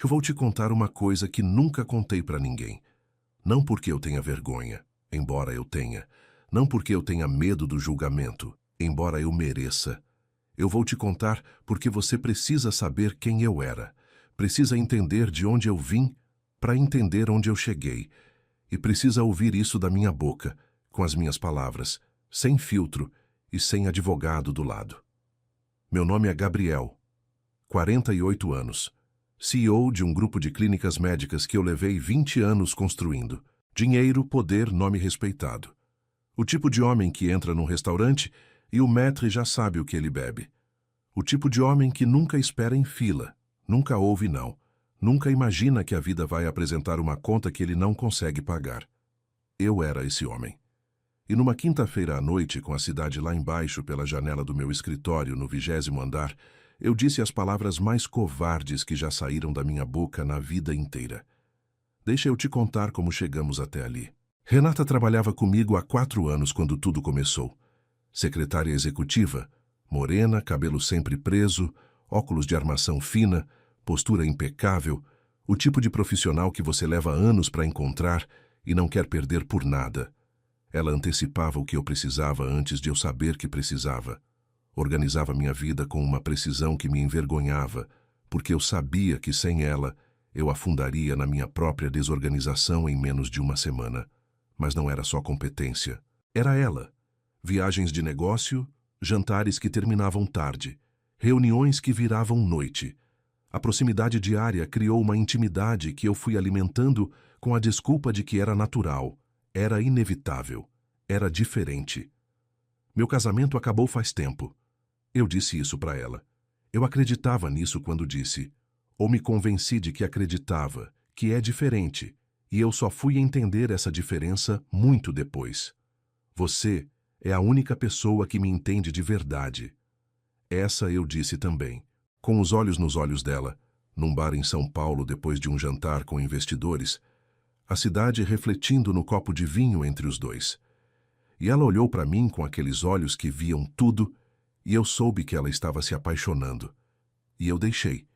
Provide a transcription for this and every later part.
Eu vou te contar uma coisa que nunca contei para ninguém. Não porque eu tenha vergonha, embora eu tenha. Não porque eu tenha medo do julgamento, embora eu mereça. Eu vou te contar porque você precisa saber quem eu era. Precisa entender de onde eu vim para entender onde eu cheguei. E precisa ouvir isso da minha boca, com as minhas palavras, sem filtro e sem advogado do lado. Meu nome é Gabriel, 48 anos. CEO de um grupo de clínicas médicas que eu levei 20 anos construindo. Dinheiro, poder, nome respeitado. O tipo de homem que entra num restaurante e o maître já sabe o que ele bebe. O tipo de homem que nunca espera em fila, nunca ouve não, nunca imagina que a vida vai apresentar uma conta que ele não consegue pagar. Eu era esse homem. E numa quinta-feira à noite, com a cidade lá embaixo pela janela do meu escritório no 20º andar, eu disse as palavras mais covardes que já saíram da minha boca na vida inteira. Deixa eu te contar como chegamos até ali. Renata trabalhava comigo há 4 anos quando tudo começou. Secretária executiva, morena, cabelo sempre preso, óculos de armação fina, postura impecável, o tipo de profissional que você leva anos para encontrar e não quer perder por nada. Ela antecipava o que eu precisava antes de eu saber que precisava. Organizava minha vida com uma precisão que me envergonhava, porque eu sabia que sem ela eu afundaria na minha própria desorganização em menos de uma semana. Mas não era só competência. Era ela. Viagens de negócio, jantares que terminavam tarde, reuniões que viravam noite. A proximidade diária criou uma intimidade que eu fui alimentando com a desculpa de que era natural, era inevitável, era diferente. Meu casamento acabou faz tempo. Eu disse isso para ela. Eu acreditava nisso quando disse, ou me convenci de que acreditava, que é diferente, e eu só fui entender essa diferença muito depois. Você é a única pessoa que me entende de verdade. Essa eu disse também, com os olhos nos olhos dela, num bar em São Paulo depois de um jantar com investidores, a cidade refletindo no copo de vinho entre os dois. E ela olhou para mim com aqueles olhos que viam tudo, e eu soube que ela estava se apaixonando. E eu deixei.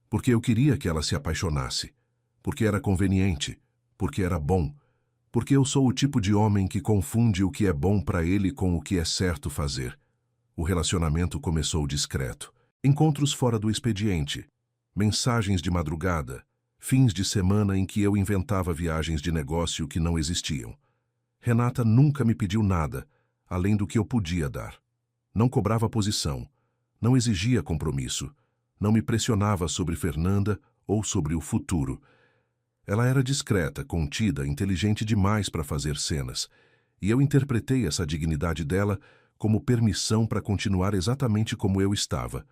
Porque eu queria que ela se apaixonasse. Porque era conveniente. Porque era bom. Porque eu sou o tipo de homem que confunde o que é bom para ele com o que é certo fazer. O relacionamento começou discreto. Encontros fora do expediente. Mensagens de madrugada. Fins de semana em que eu inventava viagens de negócio que não existiam. Renata nunca me pediu nada, além do que eu podia dar. Não cobrava posição, não exigia compromisso, não me pressionava sobre Fernanda ou sobre o futuro. Ela era discreta, contida, inteligente demais para fazer cenas, e eu interpretei essa dignidade dela como permissão para continuar exatamente como eu estava.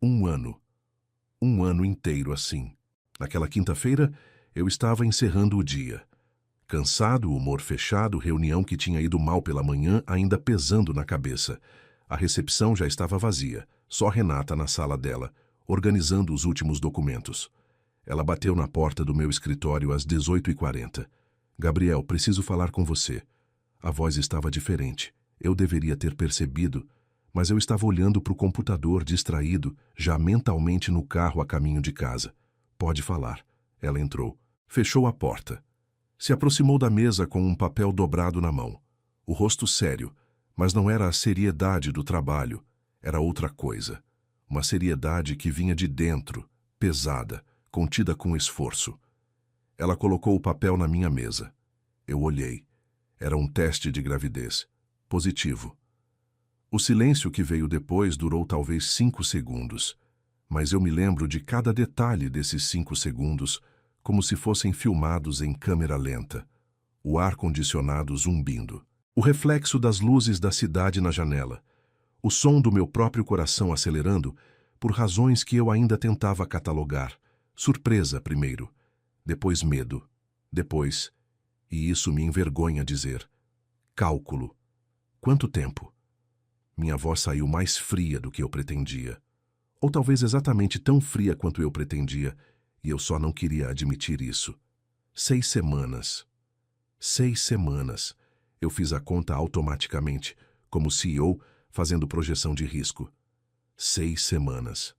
Um ano inteiro assim. Naquela quinta-feira, eu estava encerrando o dia. Cansado, humor fechado, reunião que tinha ido mal pela manhã ainda pesando na cabeça. A recepção já estava vazia, só Renata na sala dela, organizando os últimos documentos. Ela bateu na porta do meu escritório às 18h40. Gabriel, preciso falar com você. A voz estava diferente. Eu deveria ter percebido, mas eu estava olhando para o computador distraído, já mentalmente no carro a caminho de casa. Pode falar. Ela entrou. Fechou a porta. Se aproximou da mesa com um papel dobrado na mão. O rosto sério, mas não era a seriedade do trabalho, era outra coisa. Uma seriedade que vinha de dentro, pesada, contida com esforço. Ela colocou o papel na minha mesa. Eu olhei. Era um teste de gravidez. Positivo. O silêncio que veio depois durou talvez 5 segundos, mas eu me lembro de cada detalhe desses 5 segundos, como se fossem filmados em câmera lenta. O ar-condicionado zumbindo. O reflexo das luzes da cidade na janela. O som do meu próprio coração acelerando, por razões que eu ainda tentava catalogar. Surpresa primeiro, depois medo, depois, e isso me envergonha dizer, cálculo. Quanto tempo? Minha voz saiu mais fria do que eu pretendia. Ou talvez exatamente tão fria quanto eu pretendia, e eu só não queria admitir isso. 6 semanas. 6 semanas. Eu fiz a conta automaticamente, como CEO, fazendo projeção de risco. 6 semanas.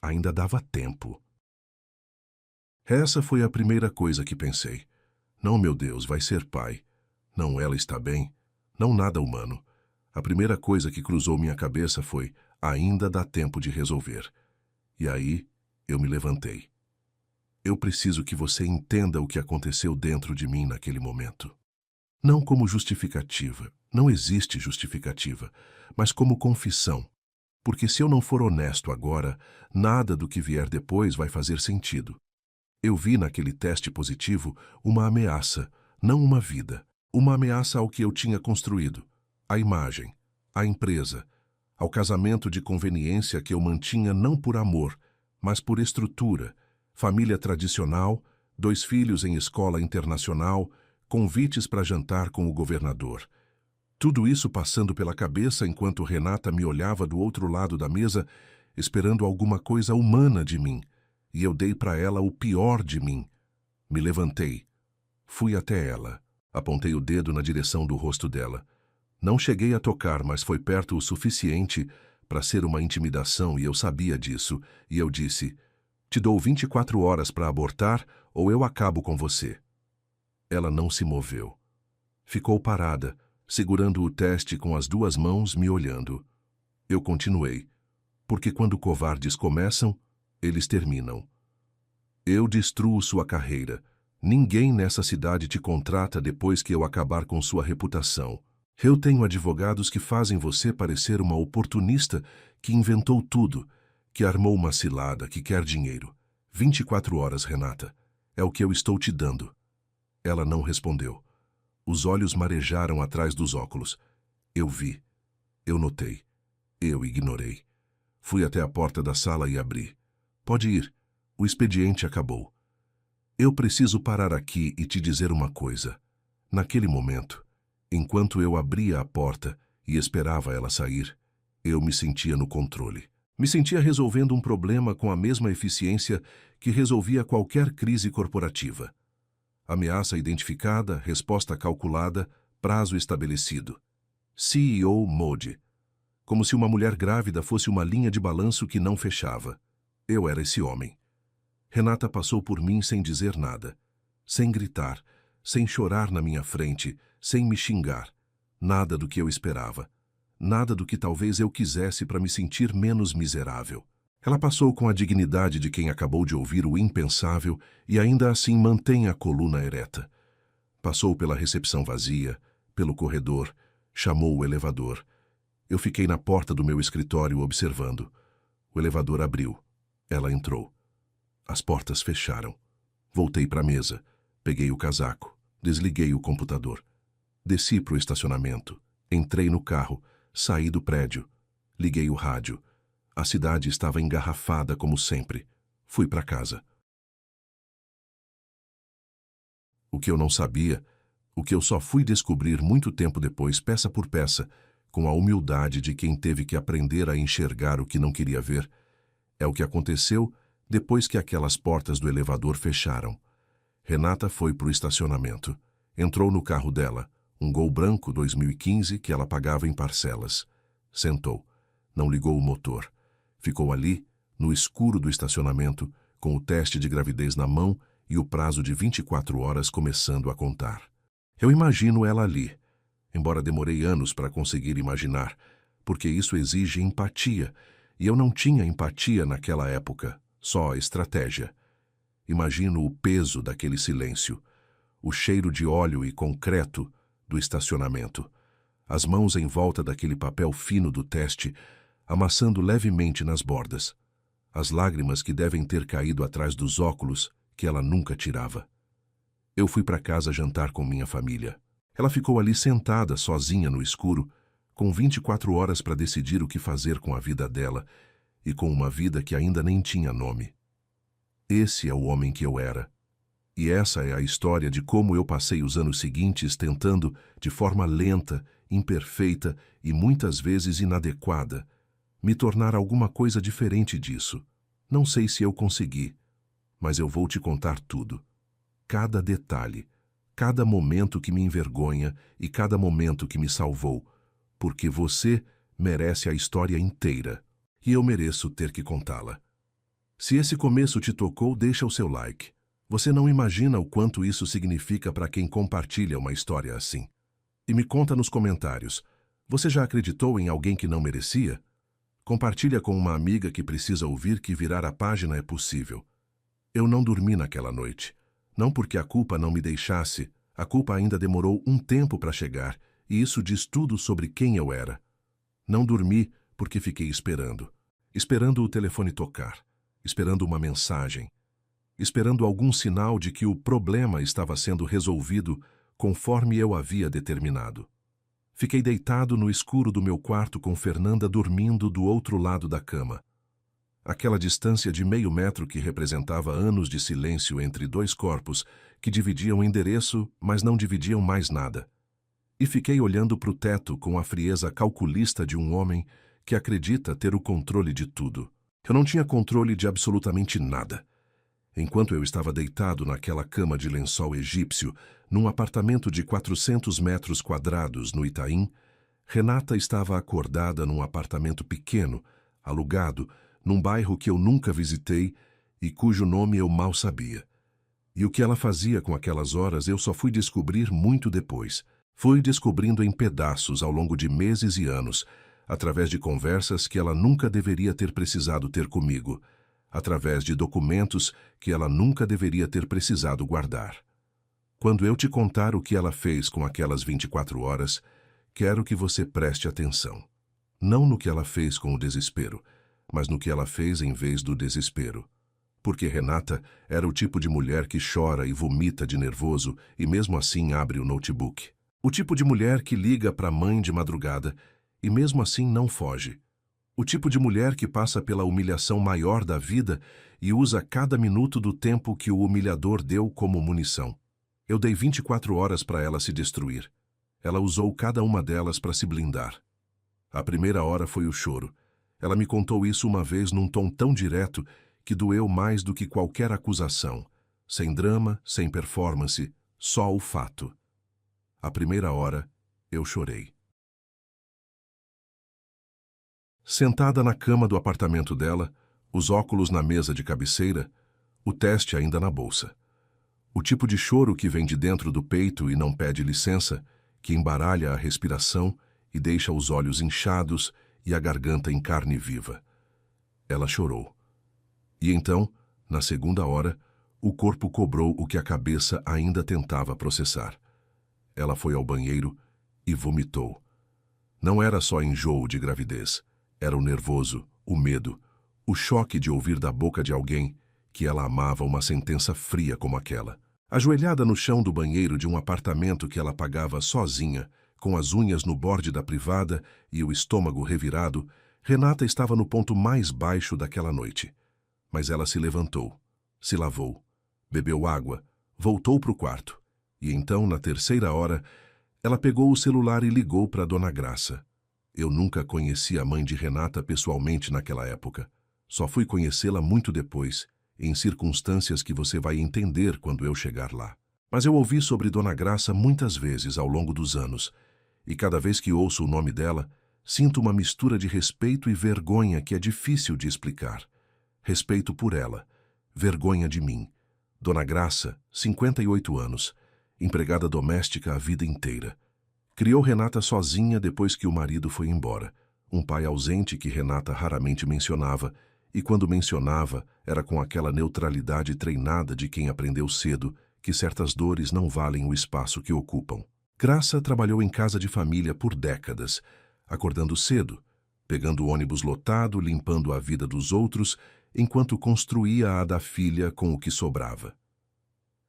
Ainda dava tempo. Essa foi a primeira coisa que pensei. Não, meu Deus, vai ser pai. Não, ela está bem. Não, nada humano. A primeira coisa que cruzou minha cabeça foi: ainda dá tempo de resolver. E aí, eu me levantei. Eu preciso que você entenda o que aconteceu dentro de mim naquele momento. Não como justificativa, não existe justificativa, mas como confissão. Porque se eu não for honesto agora, nada do que vier depois vai fazer sentido. Eu vi naquele teste positivo uma ameaça, não uma vida. Uma ameaça ao que eu tinha construído, à imagem, à empresa, ao casamento de conveniência que eu mantinha não por amor, mas por estrutura, família tradicional, 2 filhos em escola internacional, convites para jantar com o governador. Tudo isso passando pela cabeça enquanto Renata me olhava do outro lado da mesa, esperando alguma coisa humana de mim, e eu dei para ela o pior de mim. Me levantei. Fui até ela. Apontei o dedo na direção do rosto dela. Não cheguei a tocar, mas foi perto o suficiente para ser uma intimidação e eu sabia disso. E eu disse: te dou 24 horas para abortar ou eu acabo com você. Ela não se moveu. Ficou parada, segurando o teste com as 2 mãos, me olhando. Eu continuei, porque quando covardes começam, eles terminam. Eu destruo sua carreira. Ninguém nessa cidade te contrata depois que eu acabar com sua reputação. Eu tenho advogados que fazem você parecer uma oportunista que inventou tudo, que armou uma cilada, que quer dinheiro. 24 horas, Renata. É o que eu estou te dando. Ela não respondeu. Os olhos marejaram atrás dos óculos. Eu vi. Eu notei. Eu ignorei. Fui até a porta da sala e abri. Pode ir. O expediente acabou. Eu preciso parar aqui e te dizer uma coisa. Naquele momento, enquanto eu abria a porta e esperava ela sair, eu me sentia no controle. Me sentia resolvendo um problema com a mesma eficiência que resolvia qualquer crise corporativa. Ameaça identificada, resposta calculada, prazo estabelecido. CEO Mode. Como se uma mulher grávida fosse uma linha de balanço que não fechava. Eu era esse homem. Renata passou por mim sem dizer nada, sem gritar, sem chorar na minha frente, sem me xingar. Nada do que eu esperava. Nada do que talvez eu quisesse para me sentir menos miserável. Ela passou com a dignidade de quem acabou de ouvir o impensável e ainda assim mantém a coluna ereta. Passou pela recepção vazia, pelo corredor, chamou o elevador. Eu fiquei na porta do meu escritório observando. O elevador abriu. Ela entrou. As portas fecharam. Voltei para a mesa. Peguei o casaco. Desliguei o computador. Desci para o estacionamento. Entrei no carro. Saí do prédio. Liguei o rádio. A cidade estava engarrafada como sempre. Fui para casa. O que eu não sabia, o que eu só fui descobrir muito tempo depois, peça por peça, com a humildade de quem teve que aprender a enxergar o que não queria ver, é o que aconteceu depois que aquelas portas do elevador fecharam. Renata foi para o estacionamento. Entrou no carro dela, um Gol branco 2015 que ela pagava em parcelas. Sentou. Não ligou o motor. Ficou ali, no escuro do estacionamento, com o teste de gravidez na mão e o prazo de 24 horas começando a contar. Eu imagino ela ali, embora demorei anos para conseguir imaginar, porque isso exige empatia, e eu não tinha empatia naquela época, só estratégia. Imagino o peso daquele silêncio, o cheiro de óleo e concreto do estacionamento, as mãos em volta daquele papel fino do teste, amassando levemente nas bordas, as lágrimas que devem ter caído atrás dos óculos que ela nunca tirava. Eu fui para casa jantar com minha família. Ela ficou ali sentada, sozinha no escuro, com 24 horas para decidir o que fazer com a vida dela e com uma vida que ainda nem tinha nome. Esse é o homem que eu era. E essa é a história de como eu passei os anos seguintes tentando, de forma lenta, imperfeita e muitas vezes inadequada, me tornar alguma coisa diferente disso. Não sei se eu consegui, mas eu vou te contar tudo. Cada detalhe, cada momento que me envergonha e cada momento que me salvou, porque você merece a história inteira e eu mereço ter que contá-la. Se esse começo te tocou, deixa o seu like. Você não imagina o quanto isso significa para quem compartilha uma história assim. E me conta nos comentários, você já acreditou em alguém que não merecia? Compartilha com uma amiga que precisa ouvir que virar a página é possível. Eu não dormi naquela noite. Não porque a culpa não me deixasse, a culpa ainda demorou um tempo para chegar, e isso diz tudo sobre quem eu era. Não dormi porque fiquei esperando. Esperando o telefone tocar, esperando uma mensagem, esperando algum sinal de que o problema estava sendo resolvido conforme eu havia determinado. Fiquei deitado no escuro do meu quarto com Fernanda dormindo do outro lado da cama. Aquela distância de meio metro que representava anos de silêncio entre dois corpos que dividiam endereço, mas não dividiam mais nada. E fiquei olhando para o teto com a frieza calculista de um homem que acredita ter o controle de tudo. Eu não tinha controle de absolutamente nada. Enquanto eu estava deitado naquela cama de lençol egípcio, num apartamento de 400 metros quadrados no Itaim, Renata estava acordada num apartamento pequeno, alugado, num bairro que eu nunca visitei e cujo nome eu mal sabia. E o que ela fazia com aquelas horas eu só fui descobrir muito depois. Fui descobrindo em pedaços ao longo de meses e anos, através de conversas que ela nunca deveria ter precisado ter comigo, através de documentos que ela nunca deveria ter precisado guardar. Quando eu te contar o que ela fez com aquelas 24 horas, quero que você preste atenção. Não no que ela fez com o desespero, mas no que ela fez em vez do desespero. Porque Renata era o tipo de mulher que chora e vomita de nervoso e mesmo assim abre o notebook. O tipo de mulher que liga para a mãe de madrugada e mesmo assim não foge. O tipo de mulher que passa pela humilhação maior da vida e usa cada minuto do tempo que o humilhador deu como munição. Eu dei 24 horas para ela se destruir. Ela usou cada uma delas para se blindar. A primeira hora foi o choro. Ela me contou isso uma vez num tom tão direto que doeu mais do que qualquer acusação. Sem drama, sem performance, só o fato. A primeira hora, eu chorei. Sentada na cama do apartamento dela, os óculos na mesa de cabeceira, o teste ainda na bolsa. O tipo de choro que vem de dentro do peito e não pede licença, que embaralha a respiração e deixa os olhos inchados e a garganta em carne viva. Ela chorou. E então, na segunda hora, o corpo cobrou o que a cabeça ainda tentava processar. Ela foi ao banheiro e vomitou. Não era só enjoo de gravidez. Era o nervoso, o medo, o choque de ouvir da boca de alguém que ela amava uma sentença fria como aquela. Ajoelhada no chão do banheiro de um apartamento que ela pagava sozinha, com as unhas no borde da privada e o estômago revirado, Renata estava no ponto mais baixo daquela noite. Mas ela se levantou, se lavou, bebeu água, voltou para o quarto. E então, na terceira hora, ela pegou o celular e ligou para Dona Graça. Eu nunca conheci a mãe de Renata pessoalmente naquela época. Só fui conhecê-la muito depois, em circunstâncias que você vai entender quando eu chegar lá. Mas eu ouvi sobre Dona Graça muitas vezes ao longo dos anos, e cada vez que ouço o nome dela, sinto uma mistura de respeito e vergonha que é difícil de explicar. Respeito por ela, vergonha de mim. Dona Graça, 58 anos, empregada doméstica a vida inteira. Criou Renata sozinha depois que o marido foi embora. Um pai ausente que Renata raramente mencionava, e quando mencionava, era com aquela neutralidade treinada de quem aprendeu cedo que certas dores não valem o espaço que ocupam. Graça trabalhou em casa de família por décadas, acordando cedo, pegando o ônibus lotado, limpando a vida dos outros, enquanto construía a da filha com o que sobrava.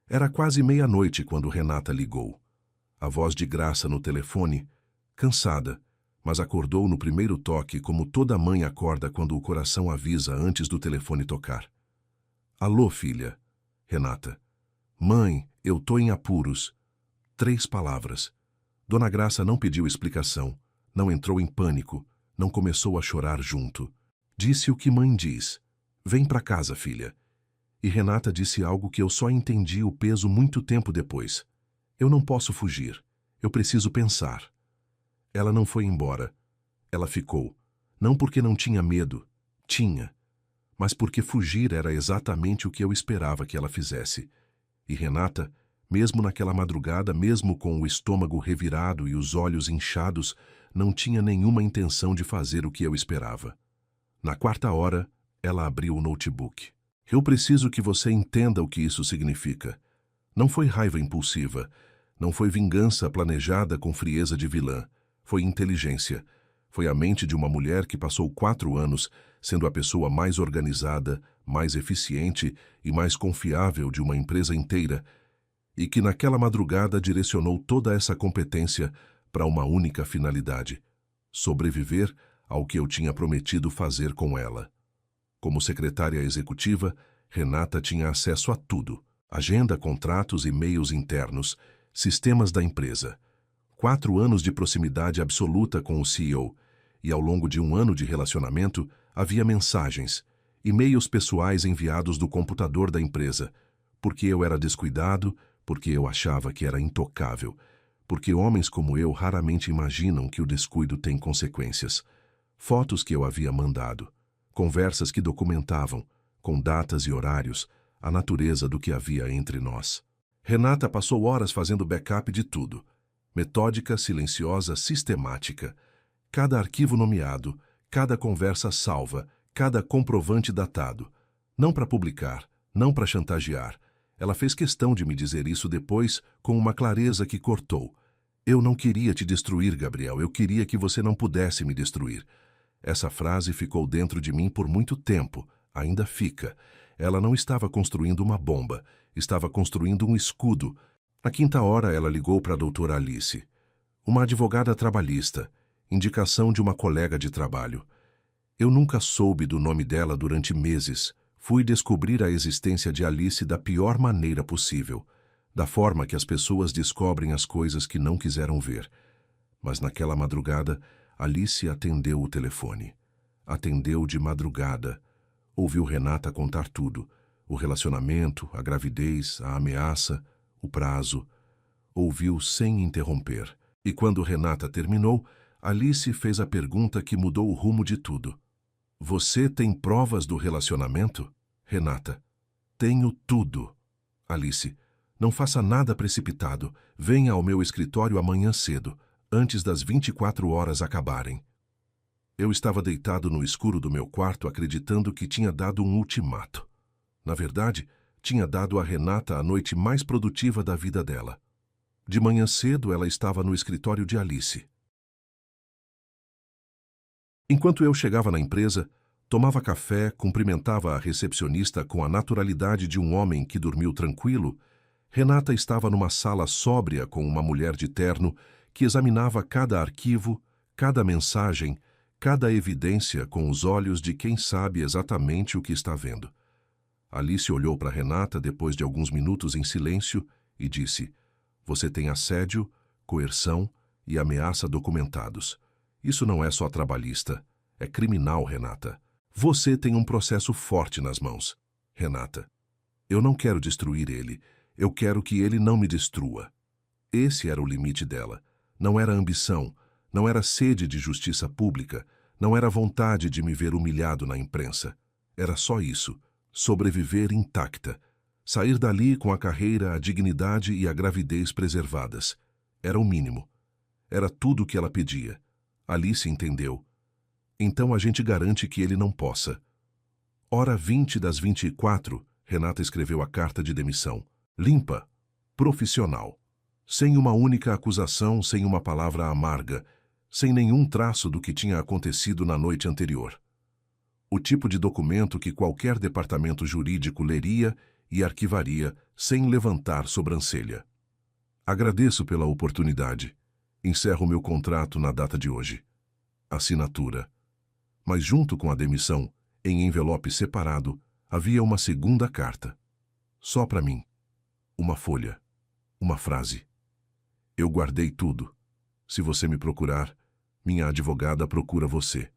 Era quase meia-noite quando Renata ligou. A voz de Graça no telefone, cansada, mas acordou no primeiro toque como toda mãe acorda quando o coração avisa antes do telefone tocar. Alô, filha. Renata. Mãe, eu tô em apuros. 3 palavras. Dona Graça não pediu explicação, não entrou em pânico, não começou a chorar junto. Disse o que mãe diz. Vem pra casa, filha. E Renata disse algo que eu só entendi o peso muito tempo depois. Eu não posso fugir. Eu preciso pensar. Ela não foi embora. Ela ficou. Não porque não tinha medo. Tinha. Mas porque fugir era exatamente o que eu esperava que ela fizesse. E Renata, mesmo naquela madrugada, mesmo com o estômago revirado e os olhos inchados, não tinha nenhuma intenção de fazer o que eu esperava. Na quarta hora, ela abriu o notebook. Eu preciso que você entenda o que isso significa. Não foi raiva impulsiva, não foi vingança planejada com frieza de vilã. Foi inteligência. Foi a mente de uma mulher que passou 4 anos sendo a pessoa mais organizada, mais eficiente e mais confiável de uma empresa inteira, e que naquela madrugada direcionou toda essa competência para uma única finalidade: sobreviver ao que eu tinha prometido fazer com ela. Como secretária executiva, Renata tinha acesso a tudo: agenda, contratos, e-mails internos, sistemas da empresa. 4 anos de proximidade absoluta com o CEO, e ao longo de 1 ano de relacionamento, havia mensagens, e-mails pessoais enviados do computador da empresa, porque eu era descuidado, porque eu achava que era intocável, porque homens como eu raramente imaginam que o descuido tem consequências. Fotos que eu havia mandado, conversas que documentavam, com datas e horários, a natureza do que havia entre nós. Renata passou horas fazendo backup de tudo. Metódica, silenciosa, sistemática. Cada arquivo nomeado, cada conversa salva, cada comprovante datado. Não para publicar, não para chantagear. Ela fez questão de me dizer isso depois com uma clareza que cortou. Eu não queria te destruir, Gabriel, eu queria que você não pudesse me destruir. Essa frase ficou dentro de mim por muito tempo, ainda fica. Ela não estava construindo uma bomba, estava construindo um escudo. Na quinta hora ela ligou para a doutora Alice, uma advogada trabalhista, indicação de uma colega de trabalho. Eu nunca soube do nome dela durante meses. Fui descobrir a existência de Alice da pior maneira possível, da forma que as pessoas descobrem as coisas que não quiseram ver. Mas naquela madrugada, Alice atendeu o telefone. Atendeu de madrugada. Ouviu Renata contar tudo: o relacionamento, a gravidez, a ameaça, o prazo. Ouviu sem interromper. E quando Renata terminou, Alice fez a pergunta que mudou o rumo de tudo. Você tem provas do relacionamento? Renata: tenho tudo. Alice: não faça nada precipitado. Venha ao meu escritório amanhã cedo, antes das 24 horas acabarem. Eu estava deitado no escuro do meu quarto acreditando que tinha dado um ultimato. Na verdade, tinha dado a Renata a noite mais produtiva da vida dela. De manhã cedo, ela estava no escritório de Alice. Enquanto eu chegava na empresa, tomava café, cumprimentava a recepcionista com a naturalidade de um homem que dormiu tranquilo, Renata estava numa sala sóbria com uma mulher de terno que examinava cada arquivo, cada mensagem, cada evidência com os olhos de quem sabe exatamente o que está vendo. Alice olhou para Renata depois de alguns minutos em silêncio e disse: você tem assédio, coerção e ameaça documentados. Isso não é só trabalhista, é criminal, Renata. Você tem um processo forte nas mãos. Renata: eu não quero destruir ele, eu quero que ele não me destrua. Esse era o limite dela. Não era ambição, não era sede de justiça pública, não era vontade de me ver humilhado na imprensa. Era só isso: sobreviver intacta. Sair dali com a carreira, a dignidade e a gravidez preservadas. Era o mínimo. Era tudo o que ela pedia. Alice entendeu. Então a gente garante que ele não possa. Hora 20 das 24, Renata escreveu a carta de demissão. Limpa, profissional. Sem uma única acusação, sem uma palavra amarga, sem nenhum traço do que tinha acontecido na noite anterior. O tipo de documento que qualquer departamento jurídico leria e arquivaria sem levantar sobrancelha. Agradeço pela oportunidade. Encerro meu contrato na data de hoje. Assinatura. Mas junto com a demissão, em envelope separado, havia uma segunda carta. Só para mim. Uma folha. Uma frase. Eu guardei tudo. Se você me procurar, minha advogada procura você.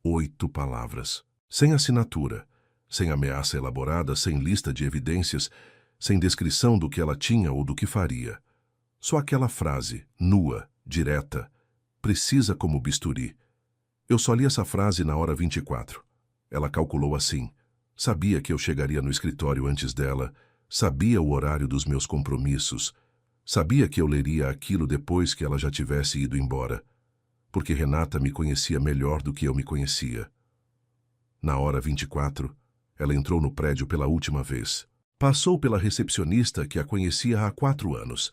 8 palavras. Sem assinatura, sem ameaça elaborada, sem lista de evidências, sem descrição do que ela tinha ou do que faria. Só aquela frase, nua, direta, precisa como bisturi. Eu só li essa frase na hora 24. Ela calculou assim. Sabia que eu chegaria no escritório antes dela, Sabia o horário dos meus compromissos. Sabia que eu leria aquilo depois que ela já tivesse ido embora, porque Renata me conhecia melhor do que eu me conhecia. Na hora 24, ela entrou no prédio pela última vez. Passou pela recepcionista que a conhecia há 4 anos.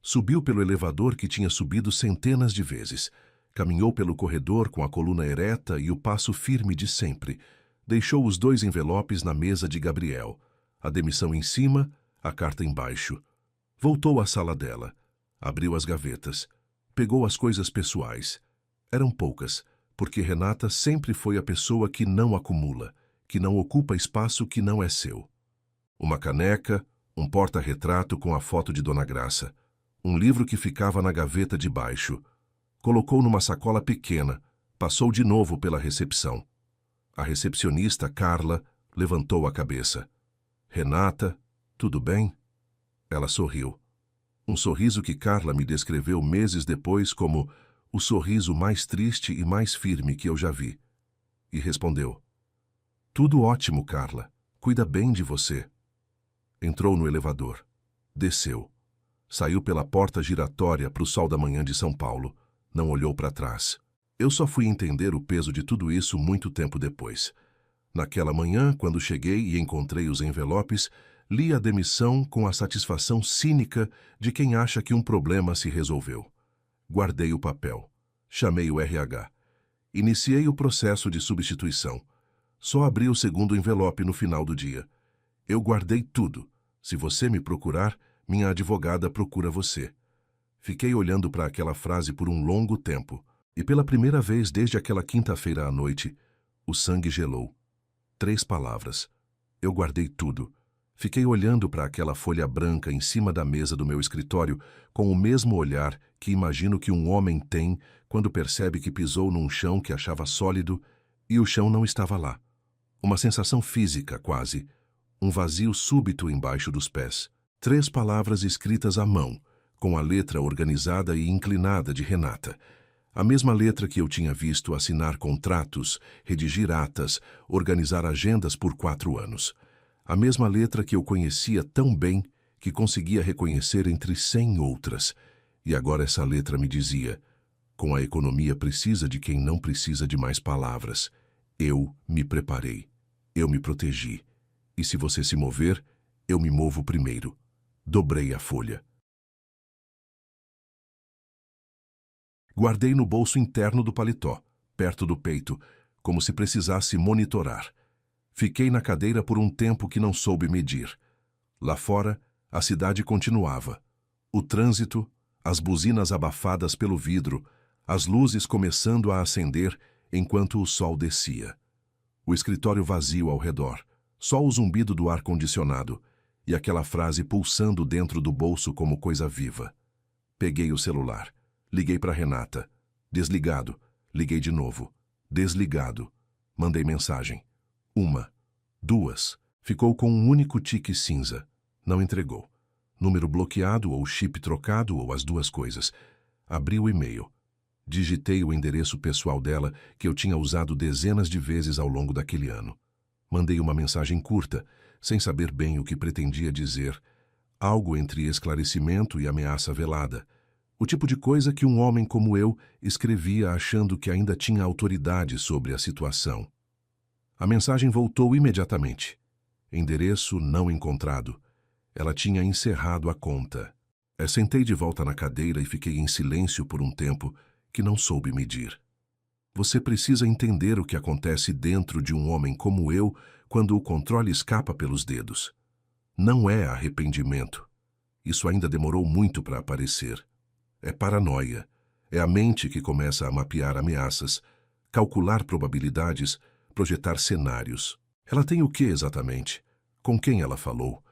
Subiu pelo elevador que tinha subido centenas de vezes. Caminhou pelo corredor com a coluna ereta e o passo firme de sempre. Deixou os 2 envelopes na mesa de Gabriel. A demissão em cima, a carta embaixo. Voltou à sala dela. Abriu as gavetas. Pegou as coisas pessoais. Eram poucas, porque Renata sempre foi a pessoa que não acumula, que não ocupa espaço que não é seu. Uma caneca, um porta-retrato com a foto de Dona Graça, um livro que ficava na gaveta de baixo. Colocou numa sacola pequena, passou de novo pela recepção. A recepcionista, Carla, levantou a cabeça. Renata, tudo bem? Ela sorriu. Um sorriso que Carla me descreveu meses depois como o sorriso mais triste e mais firme que eu já vi. E respondeu: tudo ótimo, Carla. Cuida bem de você. Entrou no elevador. Desceu. Saiu pela porta giratória para o sol da manhã de São Paulo. Não olhou para trás. Eu só fui entender o peso de tudo isso muito tempo depois. Naquela manhã, quando cheguei e encontrei os envelopes, li a demissão com a satisfação cínica de quem acha que um problema se resolveu. Guardei o papel. Chamei o RH. Iniciei o processo de substituição. Só abri o segundo envelope no final do dia. Eu guardei tudo. Se você me procurar, minha advogada procura você. Fiquei olhando para aquela frase por um longo tempo, e pela primeira vez desde aquela quinta-feira à noite, o sangue gelou. 3 palavras. Eu guardei tudo. Fiquei olhando para aquela folha branca em cima da mesa do meu escritório com o mesmo olhar que imagino que um homem tem quando percebe que pisou num chão que achava sólido e o chão não estava lá. Uma sensação física, quase. Um vazio súbito embaixo dos pés. 3 palavras escritas à mão, com a letra organizada e inclinada de Renata. A mesma letra que eu tinha visto assinar contratos, redigir atas, organizar agendas por 4 anos. A mesma letra que eu conhecia tão bem que conseguia reconhecer entre 100 outras. E agora essa letra me dizia: com a economia precisa de quem não precisa de mais palavras. Eu me preparei. Eu me protegi. E se você se mover, eu me movo primeiro. Dobrei a folha. Guardei no bolso interno do paletó, perto do peito, como se precisasse monitorar. Fiquei na cadeira por um tempo que não soube medir. Lá fora, a cidade continuava. O trânsito, as buzinas abafadas pelo vidro, as luzes começando a acender enquanto o sol descia. O escritório vazio ao redor, só o zumbido do ar-condicionado e aquela frase pulsando dentro do bolso como coisa viva. Peguei o celular. Liguei para Renata. Desligado. Liguei de novo. Desligado. Mandei mensagem. 1, 2. Ficou com um único tique cinza. Não entregou. Número bloqueado ou chip trocado ou as duas coisas. Abri o e-mail. Digitei o endereço pessoal dela que eu tinha usado dezenas de vezes ao longo daquele ano. Mandei uma mensagem curta, sem saber bem o que pretendia dizer. Algo entre esclarecimento e ameaça velada. O tipo de coisa que um homem como eu escrevia achando que ainda tinha autoridade sobre a situação. A mensagem voltou imediatamente. Endereço não encontrado. Ela tinha encerrado a conta. Sentei de volta na cadeira e fiquei em silêncio por um tempo que não soube medir. Você precisa entender o que acontece dentro de um homem como eu quando o controle escapa pelos dedos. Não é arrependimento. Isso ainda demorou muito para aparecer. É paranoia. É a mente que começa a mapear ameaças, calcular probabilidades, projetar cenários. Ela tem o que exatamente? Com quem ela falou?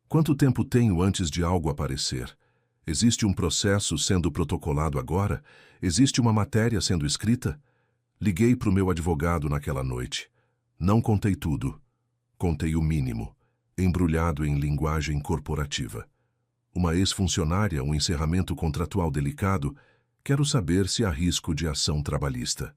Quanto tempo tenho antes de algo aparecer? Existe um processo sendo protocolado agora? Existe uma matéria sendo escrita? Liguei para o meu advogado naquela noite. Não contei tudo. Contei o mínimo, embrulhado em linguagem corporativa. Uma ex-funcionária, um encerramento contratual delicado, quero saber se há risco de ação trabalhista.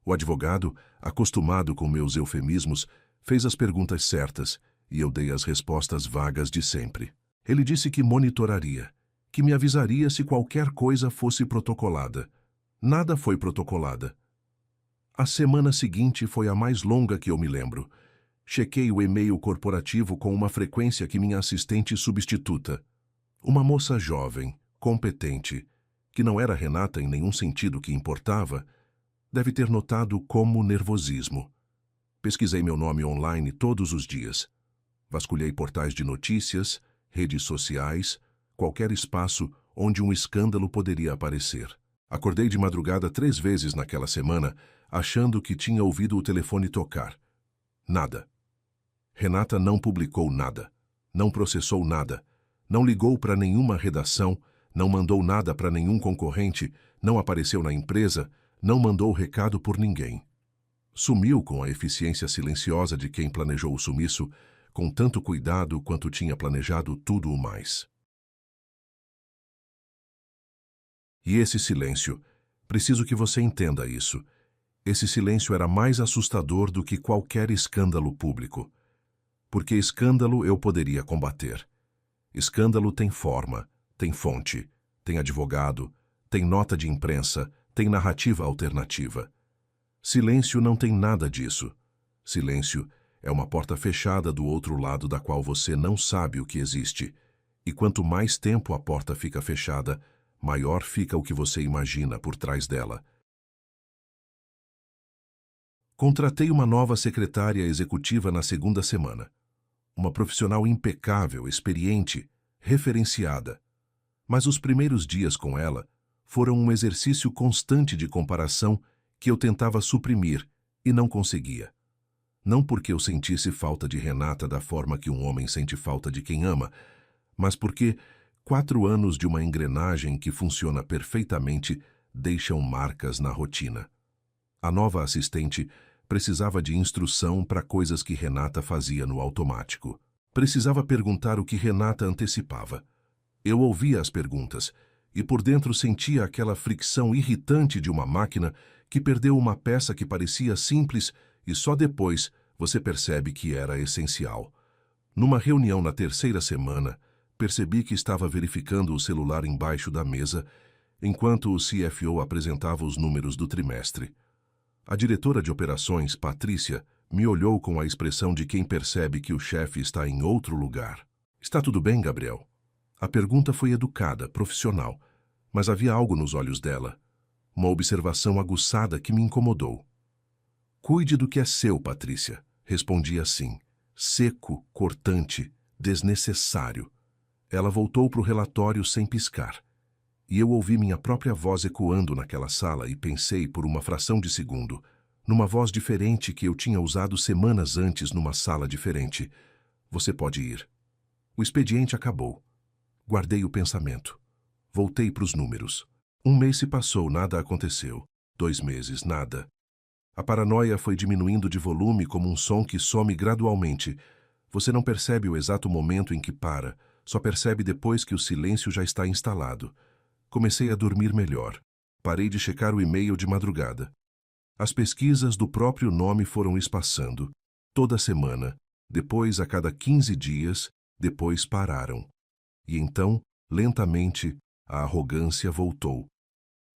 O advogado, acostumado com meus eufemismos, fez as perguntas certas e eu dei as respostas vagas de sempre. Ele disse que monitoraria, que me avisaria se qualquer coisa fosse protocolada. Nada foi protocolada. A semana seguinte foi a mais longa que eu me lembro. Chequei o e-mail corporativo com uma frequência que minha assistente substituta. Uma moça jovem, competente, que não era Renata em nenhum sentido que importava, deve ter notado como nervosismo. Pesquisei meu nome online todos os dias. Vasculhei portais de notícias, redes sociais, qualquer espaço onde um escândalo poderia aparecer. Acordei de madrugada 3 vezes naquela semana, achando que tinha ouvido o telefone tocar. Nada. Renata não publicou nada, não processou nada, não ligou para nenhuma redação, não mandou nada para nenhum concorrente, não apareceu na empresa, não mandou recado por ninguém. Sumiu com a eficiência silenciosa de quem planejou o sumiço, com tanto cuidado quanto tinha planejado tudo o mais. E esse silêncio, preciso que você entenda isso, esse silêncio era mais assustador do que qualquer escândalo público. Porque escândalo eu poderia combater. Escândalo tem forma, tem fonte, tem advogado, tem nota de imprensa, tem narrativa alternativa. Silêncio não tem nada disso. Silêncio é uma porta fechada do outro lado da qual você não sabe o que existe. E quanto mais tempo a porta fica fechada, maior fica o que você imagina por trás dela. Contratei uma nova secretária executiva na segunda semana. Uma profissional impecável, experiente, referenciada. Mas os primeiros dias com ela foram um exercício constante de comparação que eu tentava suprimir e não conseguia. Não porque eu sentisse falta de Renata da forma que um homem sente falta de quem ama, mas porque 4 anos de uma engrenagem que funciona perfeitamente deixam marcas na rotina. A nova assistente precisava de instrução para coisas que Renata fazia no automático. Precisava perguntar o que Renata antecipava. Eu ouvia as perguntas e por dentro sentia aquela fricção irritante de uma máquina que perdeu uma peça que parecia simples e só depois você percebe que era essencial. Numa reunião na 3ª semana, percebi que estava verificando o celular embaixo da mesa enquanto o CFO apresentava os números do trimestre. A diretora de operações, Patrícia, me olhou com a expressão de quem percebe que o chefe está em outro lugar. Está tudo bem, Gabriel? A pergunta foi educada, profissional, mas havia algo nos olhos dela. Uma observação aguçada que me incomodou. Cuide do que é seu, Patrícia. Respondi assim, seco, cortante, desnecessário. Ela voltou para o relatório sem piscar. E eu ouvi minha própria voz ecoando naquela sala e pensei por uma fração de segundo, numa voz diferente que eu tinha usado semanas antes numa sala diferente. Você pode ir. O expediente acabou. Guardei o pensamento. Voltei para os números. 1 mês se passou, nada aconteceu. 2 meses, nada. A paranoia foi diminuindo de volume como um som que some gradualmente. Você não percebe o exato momento em que para, só percebe depois que o silêncio já está instalado. Comecei a dormir melhor. Parei de checar o e-mail de madrugada. As pesquisas do próprio nome foram espaçando. Toda semana, depois a cada 15 dias, depois pararam. E então, lentamente, a arrogância voltou.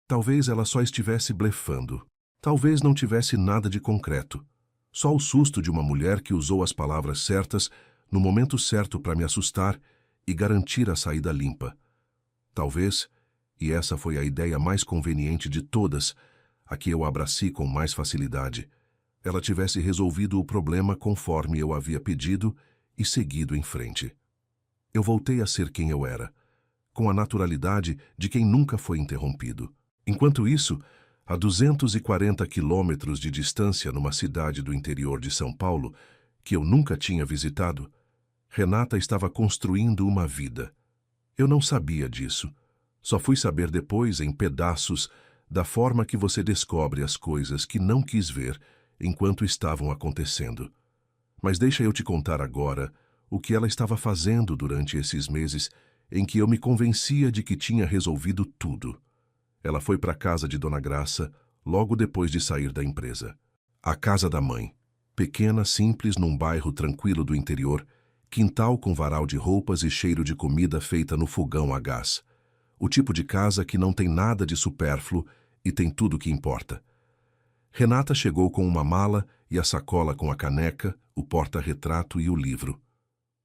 Talvez ela só estivesse blefando. Talvez não tivesse nada de concreto. Só o susto de uma mulher que usou as palavras certas no momento certo para me assustar e garantir a saída limpa. Talvez, e essa foi a ideia mais conveniente de todas, a que eu abracei com mais facilidade, ela tivesse resolvido o problema conforme eu havia pedido e seguido em frente. Eu voltei a ser quem eu era, com a naturalidade de quem nunca foi interrompido. Enquanto isso, a 240 quilômetros de distância numa cidade do interior de São Paulo, que eu nunca tinha visitado, Renata estava construindo uma vida. Eu não sabia disso. Só fui saber depois, em pedaços, da forma que você descobre as coisas que não quis ver enquanto estavam acontecendo. Mas deixa eu te contar agora o que ela estava fazendo durante esses meses em que eu me convencia de que tinha resolvido tudo. Ela foi para a casa de Dona Graça logo depois de sair da empresa. A casa da mãe, pequena, simples, num bairro tranquilo do interior, Quintal com varal de roupas e cheiro de comida feita no fogão a gás. O tipo de casa que não tem nada de supérfluo e tem tudo o que importa. Renata chegou com uma mala e a sacola com a caneca, o porta-retrato e o livro.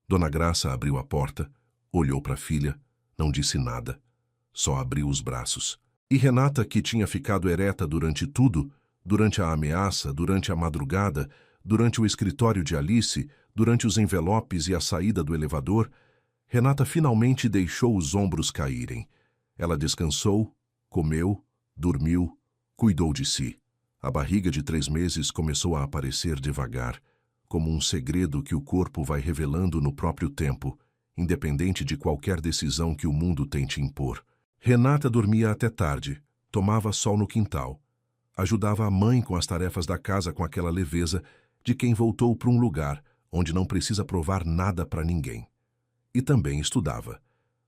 Dona Graça abriu a porta, olhou para a filha, não disse nada. Só abriu os braços. E Renata, que tinha ficado ereta durante tudo, durante a ameaça, durante a madrugada, durante o escritório de Alice, durante os envelopes e a saída do elevador, Renata finalmente deixou os ombros caírem. Ela descansou, comeu, dormiu, cuidou de si. A barriga de 3 meses começou a aparecer devagar, como um segredo que o corpo vai revelando no próprio tempo, independente de qualquer decisão que o mundo tente impor. Renata dormia até tarde, tomava sol no quintal. Ajudava a mãe com as tarefas da casa com aquela leveza de quem voltou para um lugar onde não precisa provar nada para ninguém. E também estudava.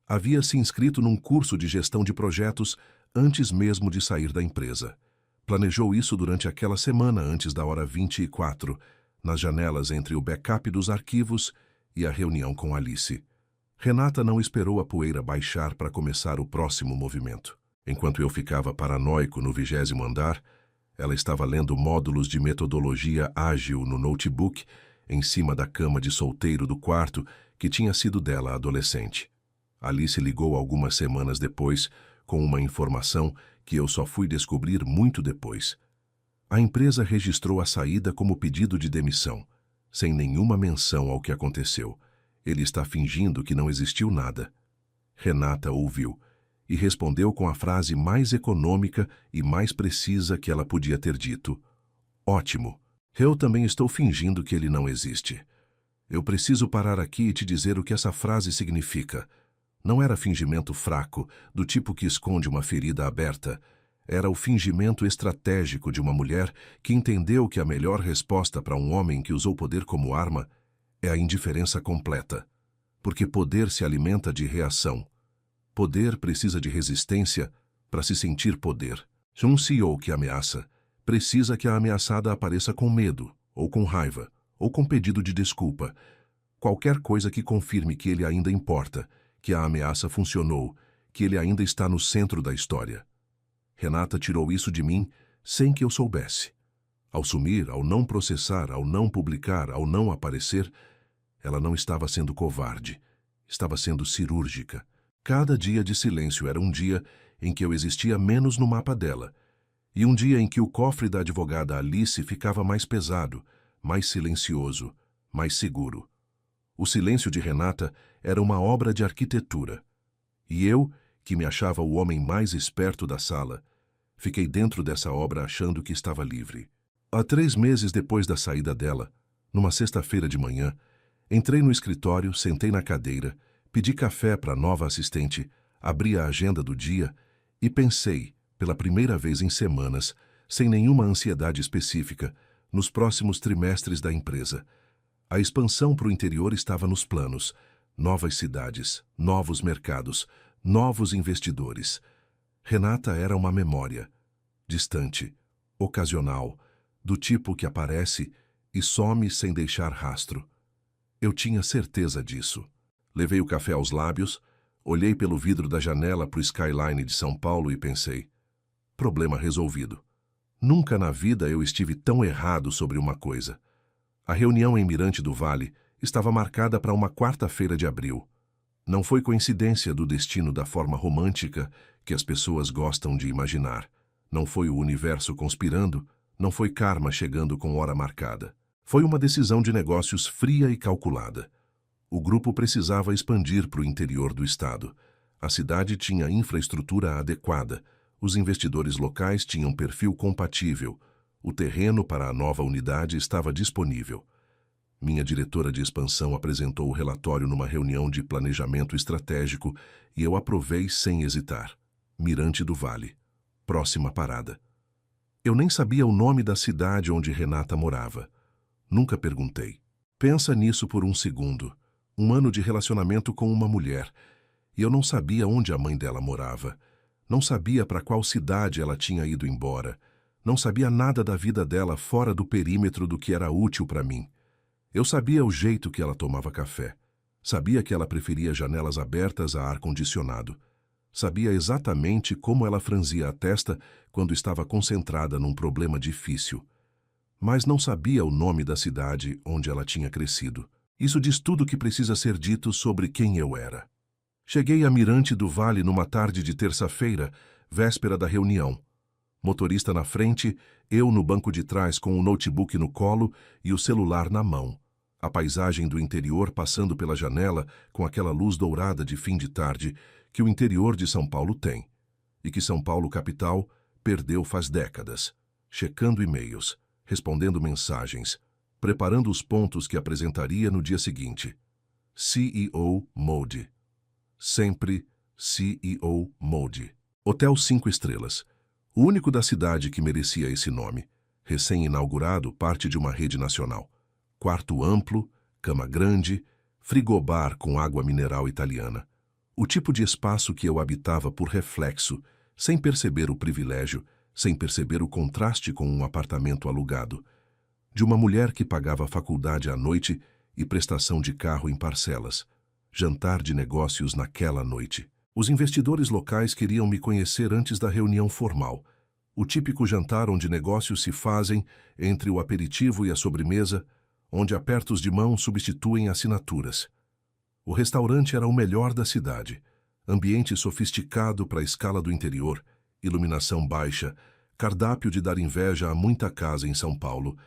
Havia se inscrito num curso de gestão de projetos antes mesmo de sair da empresa. Planejou isso durante aquela semana antes da hora 24, nas janelas entre o backup dos arquivos e a reunião com Alice. Renata não esperou a poeira baixar para começar o próximo movimento. Enquanto eu ficava paranoico no 20º andar, ela estava lendo módulos de metodologia ágil no notebook, em cima da cama de solteiro do quarto que tinha sido dela adolescente. Alice ligou algumas semanas depois com uma informação que eu só fui descobrir muito depois. A empresa registrou a saída como pedido de demissão, sem nenhuma menção ao que aconteceu. Ele está fingindo que não existiu nada. Renata ouviu e respondeu com a frase mais econômica e mais precisa que ela podia ter dito. Ótimo. Eu também estou fingindo que ele não existe. Eu preciso parar aqui e te dizer o que essa frase significa. Não era fingimento fraco, do tipo que esconde uma ferida aberta. Era o fingimento estratégico de uma mulher que entendeu que a melhor resposta para um homem que usou poder como arma é a indiferença completa. Porque poder se alimenta de reação. Poder precisa de resistência para se sentir poder. Um CEO que ameaça precisa que a ameaçada apareça com medo, ou com raiva, ou com pedido de desculpa. Qualquer coisa que confirme que ele ainda importa, que a ameaça funcionou, que ele ainda está no centro da história. Renata tirou isso de mim sem que eu soubesse. Ao sumir, ao não processar, ao não publicar, ao não aparecer, ela não estava sendo covarde, estava sendo cirúrgica. Cada dia de silêncio era um dia em que eu existia menos no mapa dela, e um dia em que o cofre da advogada Alice ficava mais pesado, mais silencioso, mais seguro. O silêncio de Renata era uma obra de arquitetura. E eu, que me achava o homem mais esperto da sala, fiquei dentro dessa obra achando que estava livre. Há 3 meses depois da saída dela, numa sexta-feira de manhã, entrei no escritório, sentei na cadeira, pedi café para a nova assistente, abri a agenda do dia e pensei, pela primeira vez em semanas, sem nenhuma ansiedade específica, nos próximos trimestres da empresa. A expansão para o interior estava nos planos. Novas cidades, novos mercados, novos investidores. Renata era uma memória, distante, ocasional, do tipo que aparece e some sem deixar rastro. Eu tinha certeza disso. Levei o café aos lábios, olhei pelo vidro da janela para o skyline de São Paulo e pensei, problema resolvido. Nunca na vida eu estive tão errado sobre uma coisa. A reunião em Mirante do Vale estava marcada para uma quarta-feira de abril. Não foi coincidência do destino da forma romântica que as pessoas gostam de imaginar. Não foi o universo conspirando, não foi karma chegando com hora marcada. Foi uma decisão de negócios fria e calculada. O grupo precisava expandir para o interior do estado. A cidade tinha infraestrutura adequada, os investidores locais tinham perfil compatível, o terreno para a nova unidade estava disponível. Minha diretora de expansão apresentou o relatório numa reunião de planejamento estratégico e eu aprovei sem hesitar. Mirante do Vale. Próxima parada. Eu nem sabia o nome da cidade onde Renata morava. Nunca perguntei. Pensa nisso por um segundo. 1 ano de relacionamento com uma mulher. E eu não sabia onde a mãe dela morava. Não sabia para qual cidade ela tinha ido embora. Não sabia nada da vida dela fora do perímetro do que era útil para mim. Eu sabia o jeito que ela tomava café. Sabia que ela preferia janelas abertas a ar-condicionado. Sabia exatamente como ela franzia a testa quando estava concentrada num problema difícil. Mas não sabia o nome da cidade onde ela tinha crescido. Isso diz tudo o que precisa ser dito sobre quem eu era. Cheguei a Mirante do Vale numa tarde de terça-feira, véspera da reunião. Motorista na frente, eu no banco de trás com o notebook no colo e o celular na mão. A paisagem do interior passando pela janela com aquela luz dourada de fim de tarde que o interior de São Paulo tem, e que São Paulo capital perdeu faz décadas, checando e-mails, respondendo mensagens, preparando os pontos que apresentaria no dia seguinte. CEO Mode. Sempre CEO Mode. Hotel 5 estrelas. O único da cidade que merecia esse nome. Recém-inaugurado, parte de uma rede nacional. Quarto amplo, cama grande, frigobar com água mineral italiana. O tipo de espaço que eu habitava por reflexo, sem perceber o privilégio, sem perceber o contraste com um apartamento alugado. De uma mulher que pagava faculdade à noite e prestação de carro em parcelas. Jantar de negócios naquela noite. Os investidores locais queriam me conhecer antes da reunião formal. O típico jantar onde negócios se fazem entre o aperitivo e a sobremesa, onde apertos de mão substituem assinaturas. O restaurante era o melhor da cidade. Ambiente sofisticado para a escala do interior, iluminação baixa, cardápio de dar inveja a muita casa em São Paulo.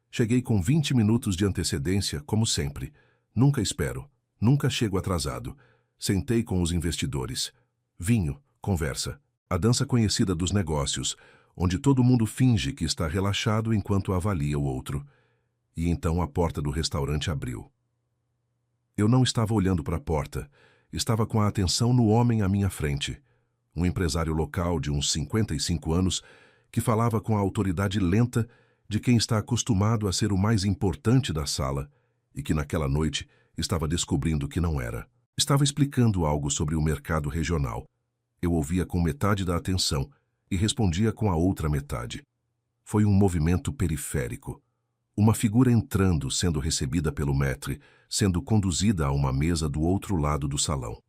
Cheguei com 20 minutos de antecedência, como sempre. Nunca espero, nunca chego atrasado. Sentei com os investidores. Vinho, conversa. A dança conhecida dos negócios, onde todo mundo finge que está relaxado enquanto avalia o outro. E então a porta do restaurante abriu. Eu não estava olhando para a porta. Estava com a atenção no homem à minha frente. Um empresário local de uns 55 anos que falava com a autoridade lenta de quem está acostumado a ser o mais importante da sala e que naquela noite estava descobrindo que não era. Estava explicando algo sobre o mercado regional. Eu ouvia com metade da atenção e respondia com a outra metade. Foi um movimento periférico. Uma figura entrando, sendo recebida pelo maître, sendo conduzida a uma mesa do outro lado do salão.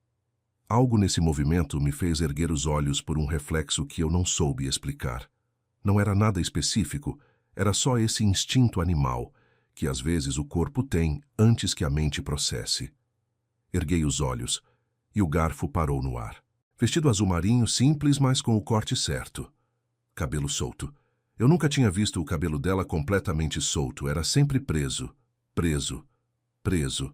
Algo nesse movimento me fez erguer os olhos por um reflexo que eu não soube explicar. Não era nada específico, era só esse instinto animal, que às vezes o corpo tem antes que a mente processe. Erguei os olhos, e o garfo parou no ar. Vestido azul marinho, simples, mas com o corte certo. Cabelo solto. Eu nunca tinha visto o cabelo dela completamente solto, era sempre preso, preso, preso.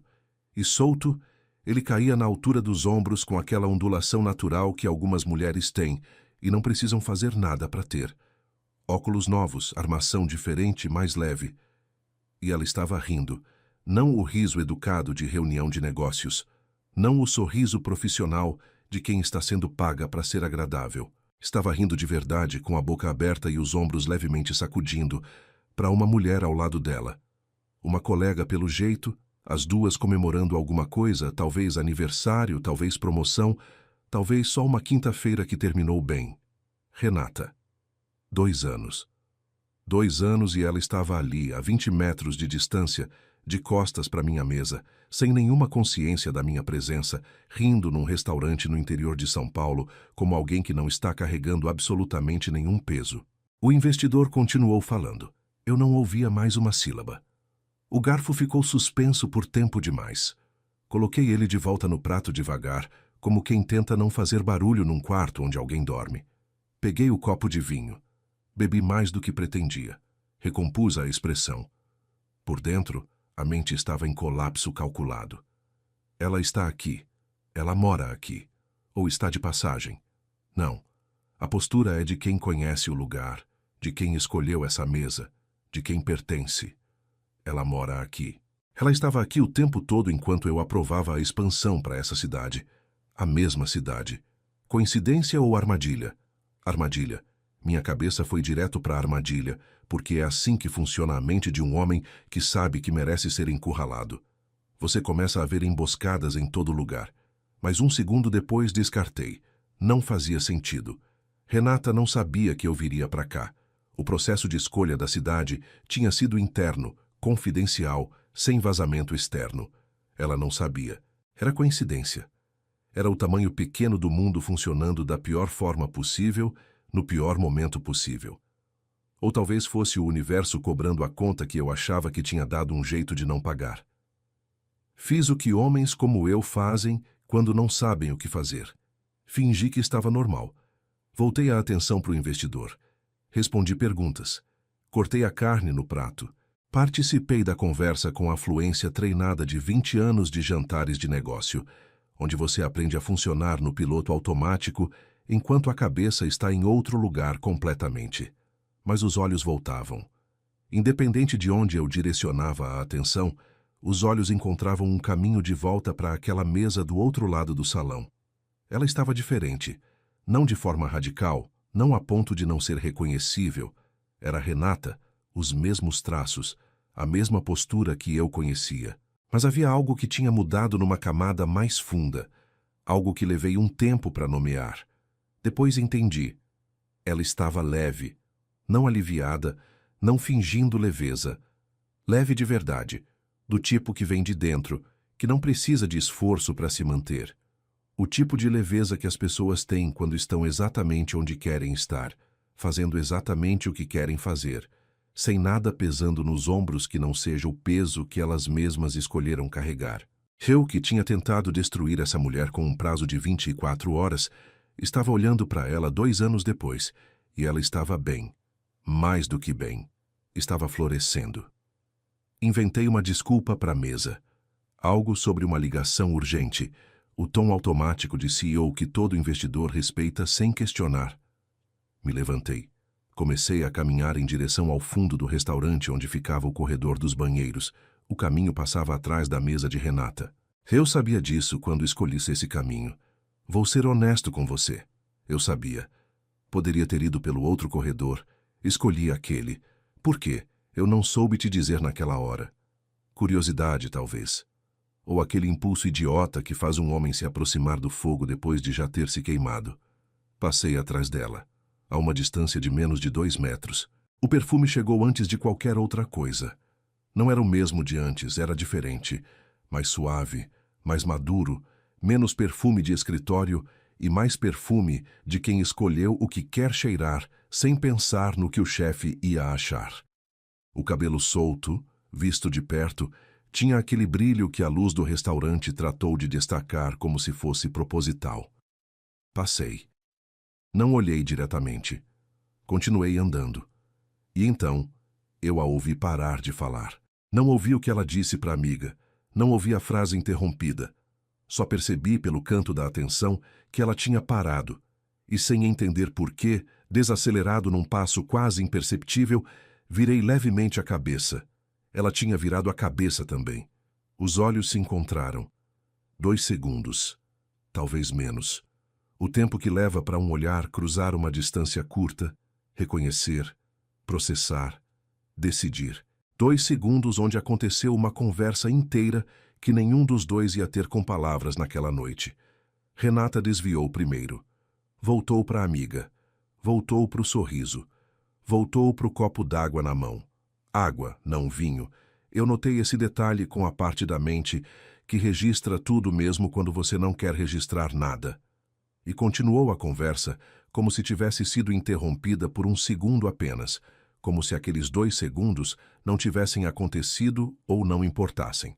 E solto, ele caía na altura dos ombros com aquela ondulação natural que algumas mulheres têm e não precisam fazer nada para ter. Óculos novos, armação diferente, mais leve. E ela estava rindo. Não o riso educado de reunião de negócios. Não o sorriso profissional de quem está sendo paga para ser agradável. Estava rindo de verdade, com a boca aberta e os ombros levemente sacudindo, para uma mulher ao lado dela. Uma colega pelo jeito, as duas comemorando alguma coisa, talvez aniversário, talvez promoção, talvez só uma quinta-feira que terminou bem. Renata. 2 anos. 2 anos e ela estava ali, a 20 metros de distância, de costas para minha mesa, sem nenhuma consciência da minha presença, rindo num restaurante no interior de São Paulo, como alguém que não está carregando absolutamente nenhum peso. O investidor continuou falando. Eu não ouvia mais uma sílaba. O garfo ficou suspenso por tempo demais. Coloquei ele de volta no prato devagar, como quem tenta não fazer barulho num quarto onde alguém dorme. Peguei o copo de vinho. Bebi mais do que pretendia. Recompus a expressão. Por dentro, a mente estava em colapso calculado. Ela está aqui. Ela mora aqui. Ou está de passagem. Não. A postura é de quem conhece o lugar, de quem escolheu essa mesa, de quem pertence. Ela mora aqui. Ela estava aqui o tempo todo enquanto eu aprovava a expansão para essa cidade. A mesma cidade. Coincidência ou armadilha? Armadilha. Minha cabeça foi direto para a armadilha, porque é assim que funciona a mente de um homem que sabe que merece ser encurralado. Você começa a ver emboscadas em todo lugar. Mas 1 segundo depois descartei. Não fazia sentido. Renata não sabia que eu viria para cá. O processo de escolha da cidade tinha sido interno, confidencial, sem vazamento externo. Ela não sabia. Era coincidência. Era o tamanho pequeno do mundo funcionando da pior forma possível, no pior momento possível. Ou talvez fosse o universo cobrando a conta que eu achava que tinha dado um jeito de não pagar. Fiz o que homens como eu fazem quando não sabem o que fazer. Fingi que estava normal. Voltei a atenção para o investidor. Respondi perguntas. Cortei a carne no prato. Participei da conversa com a fluência treinada de 20 anos de jantares de negócio, onde você aprende a funcionar no piloto automático enquanto a cabeça está em outro lugar completamente. Mas os olhos voltavam. Independente de onde eu direcionava a atenção, os olhos encontravam um caminho de volta para aquela mesa do outro lado do salão. Ela estava diferente, não de forma radical, não a ponto de não ser reconhecível. Era Renata, os mesmos traços, a mesma postura que eu conhecia. Mas havia algo que tinha mudado numa camada mais funda, algo que levei um tempo para nomear. Depois entendi. Ela estava leve, não aliviada, não fingindo leveza. Leve de verdade, do tipo que vem de dentro, que não precisa de esforço para se manter. O tipo de leveza que as pessoas têm quando estão exatamente onde querem estar, fazendo exatamente o que querem fazer, sem nada pesando nos ombros que não seja o peso que elas mesmas escolheram carregar. Eu, que tinha tentado destruir essa mulher com um prazo de 24 horas, estava olhando para ela 2 anos depois, e ela estava bem. Mais do que bem. Estava florescendo. Inventei uma desculpa para a mesa. Algo sobre uma ligação urgente, o tom automático de CEO que todo investidor respeita sem questionar. Me levantei. Comecei a caminhar em direção ao fundo do restaurante onde ficava o corredor dos banheiros. O caminho passava atrás da mesa de Renata. Eu sabia disso quando escolhisse esse caminho. Vou ser honesto com você. Eu sabia. Poderia ter ido pelo outro corredor. Escolhi aquele. Por quê? Eu não soube te dizer naquela hora. Curiosidade, talvez. Ou aquele impulso idiota que faz um homem se aproximar do fogo depois de já ter se queimado. Passei atrás dela, a uma distância de menos de 2 metros. O perfume chegou antes de qualquer outra coisa. Não era o mesmo de antes, era diferente. Mais suave, mais maduro, menos perfume de escritório e mais perfume de quem escolheu o que quer cheirar sem pensar no que o chefe ia achar. O cabelo solto, visto de perto, tinha aquele brilho que a luz do restaurante tratou de destacar como se fosse proposital. Passei. Não olhei diretamente. Continuei andando. E então, eu a ouvi parar de falar. Não ouvi o que ela disse para a amiga. Não ouvi a frase interrompida. Só percebi pelo canto da atenção que ela tinha parado. E sem entender por quê, desacelerado num passo quase imperceptível, virei levemente a cabeça. Ela tinha virado a cabeça também. Os olhos se encontraram. 2 segundos. Talvez menos. O tempo que leva para um olhar cruzar uma distância curta, reconhecer, processar, decidir. 2 segundos onde aconteceu uma conversa inteira que nenhum dos dois ia ter com palavras naquela noite. Renata desviou primeiro. Voltou para a amiga. Voltou para o sorriso. Voltou para o copo d'água na mão. Água, não vinho. Eu notei esse detalhe com a parte da mente que registra tudo mesmo quando você não quer registrar nada. E continuou a conversa como se tivesse sido interrompida por um segundo apenas, como se aqueles 2 segundos não tivessem acontecido ou não importassem.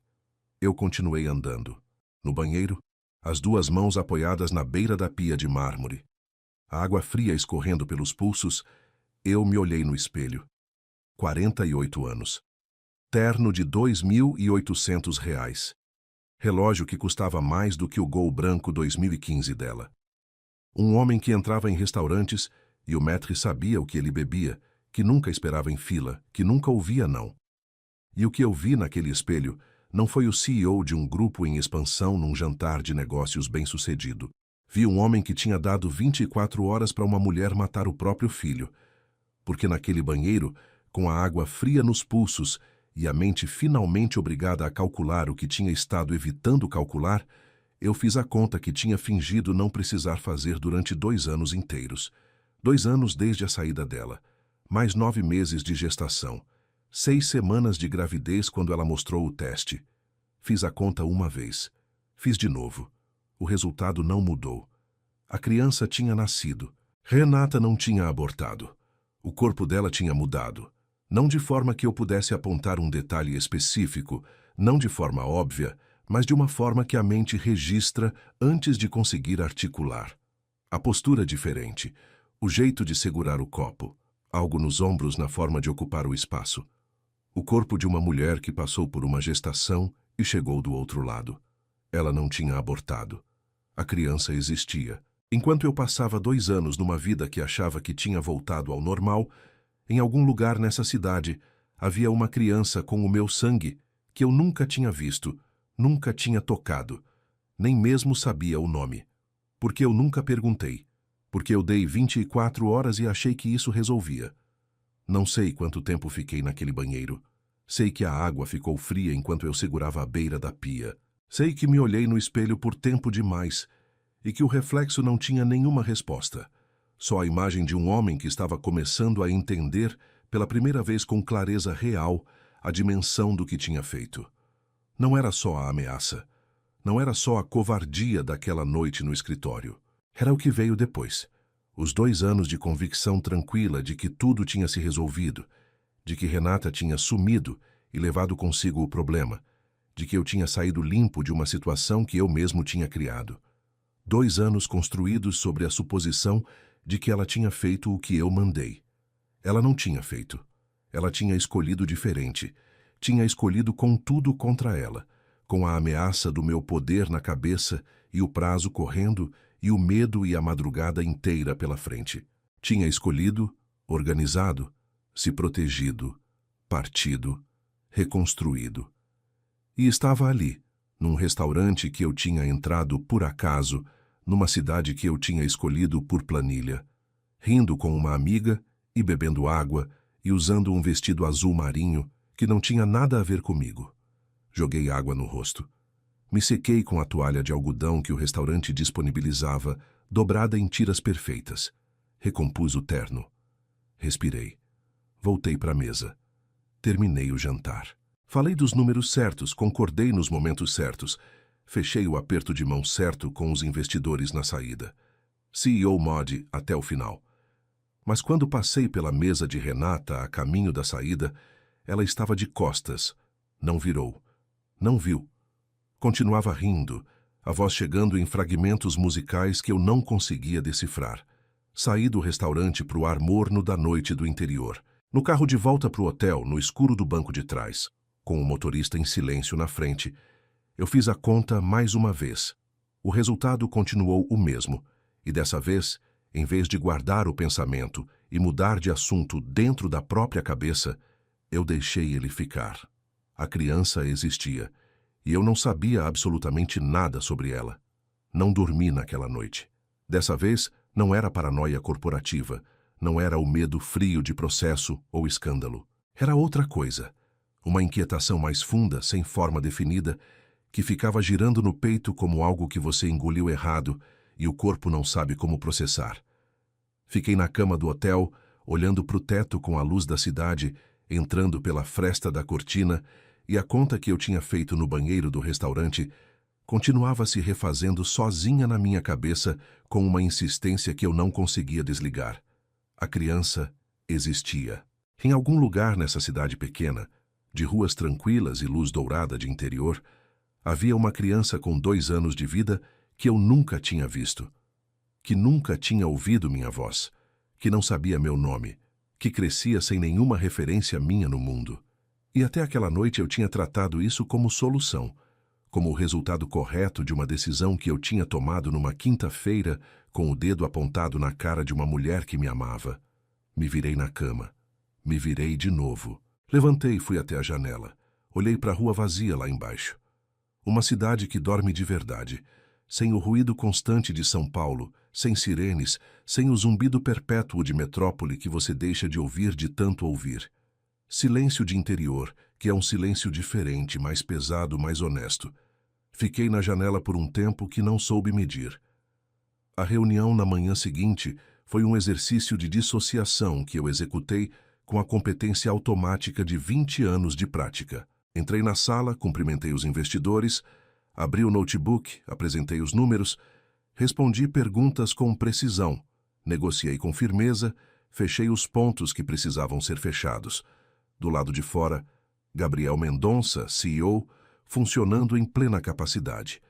Eu continuei andando. No banheiro, as 2 mãos apoiadas na beira da pia de mármore. A água fria escorrendo pelos pulsos, eu me olhei no espelho. 48 anos. Terno de R$ 2.800. Relógio que custava mais do que o Gol branco 2015 dela. Um homem que entrava em restaurantes e o maître sabia o que ele bebia, que nunca esperava em fila, que nunca ouvia não. E o que eu vi naquele espelho não foi o CEO de um grupo em expansão num jantar de negócios bem-sucedido. Vi um homem que tinha dado 24 horas para uma mulher matar o próprio filho, porque naquele banheiro, com a água fria nos pulsos e a mente finalmente obrigada a calcular o que tinha estado evitando calcular, eu fiz a conta que tinha fingido não precisar fazer durante 2 anos inteiros. 2 anos desde a saída dela, mais 9 meses de gestação, 6 semanas de gravidez quando ela mostrou o teste. Fiz a conta uma vez. Fiz de novo. O resultado não mudou. A criança tinha nascido. Renata não tinha abortado. O corpo dela tinha mudado. Não de forma que eu pudesse apontar um detalhe específico, não de forma óbvia, mas de uma forma que a mente registra antes de conseguir articular. A postura diferente, o jeito de segurar o copo, algo nos ombros na forma de ocupar o espaço. O corpo de uma mulher que passou por uma gestação e chegou do outro lado. Ela não tinha abortado. A criança existia. Enquanto eu passava 2 anos numa vida que achava que tinha voltado ao normal, em algum lugar nessa cidade havia uma criança com o meu sangue que eu nunca tinha visto, nunca tinha tocado, nem mesmo sabia o nome. Porque eu nunca perguntei. Porque eu dei 24 horas e achei que isso resolvia. Não sei quanto tempo fiquei naquele banheiro. Sei que a água ficou fria enquanto eu segurava a beira da pia. Sei que me olhei no espelho por tempo demais e que o reflexo não tinha nenhuma resposta. Só a imagem de um homem que estava começando a entender, pela primeira vez com clareza real, a dimensão do que tinha feito. Não era só a ameaça. Não era só a covardia daquela noite no escritório. Era o que veio depois. Os 2 anos de convicção tranquila de que tudo tinha se resolvido, de que Renata tinha sumido e levado consigo o problema, de que eu tinha saído limpo de uma situação que eu mesmo tinha criado. 2 anos construídos sobre a suposição de que ela tinha feito o que eu mandei. Ela não tinha feito. Ela tinha escolhido diferente. Tinha escolhido com tudo contra ela, com a ameaça do meu poder na cabeça e o prazo correndo e o medo e a madrugada inteira pela frente. Tinha escolhido, organizado, se protegido, partido, reconstruído. E estava ali, num restaurante que eu tinha entrado por acaso, numa cidade que eu tinha escolhido por planilha, rindo com uma amiga e bebendo água e usando um vestido azul marinho que não tinha nada a ver comigo. Joguei água no rosto. Me sequei com a toalha de algodão que o restaurante disponibilizava, dobrada em tiras perfeitas. Recompus o terno. Respirei. Voltei para a mesa. Terminei o jantar. Falei dos números certos, concordei nos momentos certos. Fechei o aperto de mão certo com os investidores na saída. CEO Mod até o final. Mas quando passei pela mesa de Renata a caminho da saída, ela estava de costas. Não virou. Não viu. Continuava rindo, a voz chegando em fragmentos musicais que eu não conseguia decifrar. Saí do restaurante para o ar morno da noite do interior. No carro de volta para o hotel, no escuro do banco de trás, com o motorista em silêncio na frente, eu fiz a conta mais uma vez. O resultado continuou o mesmo, e dessa vez, em vez de guardar o pensamento e mudar de assunto dentro da própria cabeça, eu deixei ele ficar. A criança existia. E eu não sabia absolutamente nada sobre ela. Não dormi naquela noite. Dessa vez, não era paranoia corporativa, não era o medo frio de processo ou escândalo. Era outra coisa. Uma inquietação mais funda, sem forma definida, que ficava girando no peito como algo que você engoliu errado e o corpo não sabe como processar. Fiquei na cama do hotel, olhando para o teto com a luz da cidade, entrando pela fresta da cortina, e a conta que eu tinha feito no banheiro do restaurante continuava se refazendo sozinha na minha cabeça com uma insistência que eu não conseguia desligar. A criança existia. Em algum lugar nessa cidade pequena, de ruas tranquilas e luz dourada de interior, havia uma criança com 2 anos de vida que eu nunca tinha visto, que nunca tinha ouvido minha voz, que não sabia meu nome, que crescia sem nenhuma referência minha no mundo. E até aquela noite eu tinha tratado isso como solução, como o resultado correto de uma decisão que eu tinha tomado numa quinta-feira com o dedo apontado na cara de uma mulher que me amava. Me virei na cama. Me virei de novo. Levantei e fui até a janela. Olhei para a rua vazia lá embaixo. Uma cidade que dorme de verdade, sem o ruído constante de São Paulo, sem sirenes, sem o zumbido perpétuo de metrópole que você deixa de ouvir de tanto ouvir. Silêncio de interior, que é um silêncio diferente, mais pesado, mais honesto. Fiquei na janela por um tempo que não soube medir. A reunião na manhã seguinte foi um exercício de dissociação que eu executei com a competência automática de 20 anos de prática. Entrei na sala, cumprimentei os investidores, Abri o notebook, apresentei os números, respondi perguntas com precisão, negociei com firmeza, fechei os pontos que precisavam ser fechados. Do lado de fora, Gabriel Mendonça, CEO, funcionando em plena capacidade.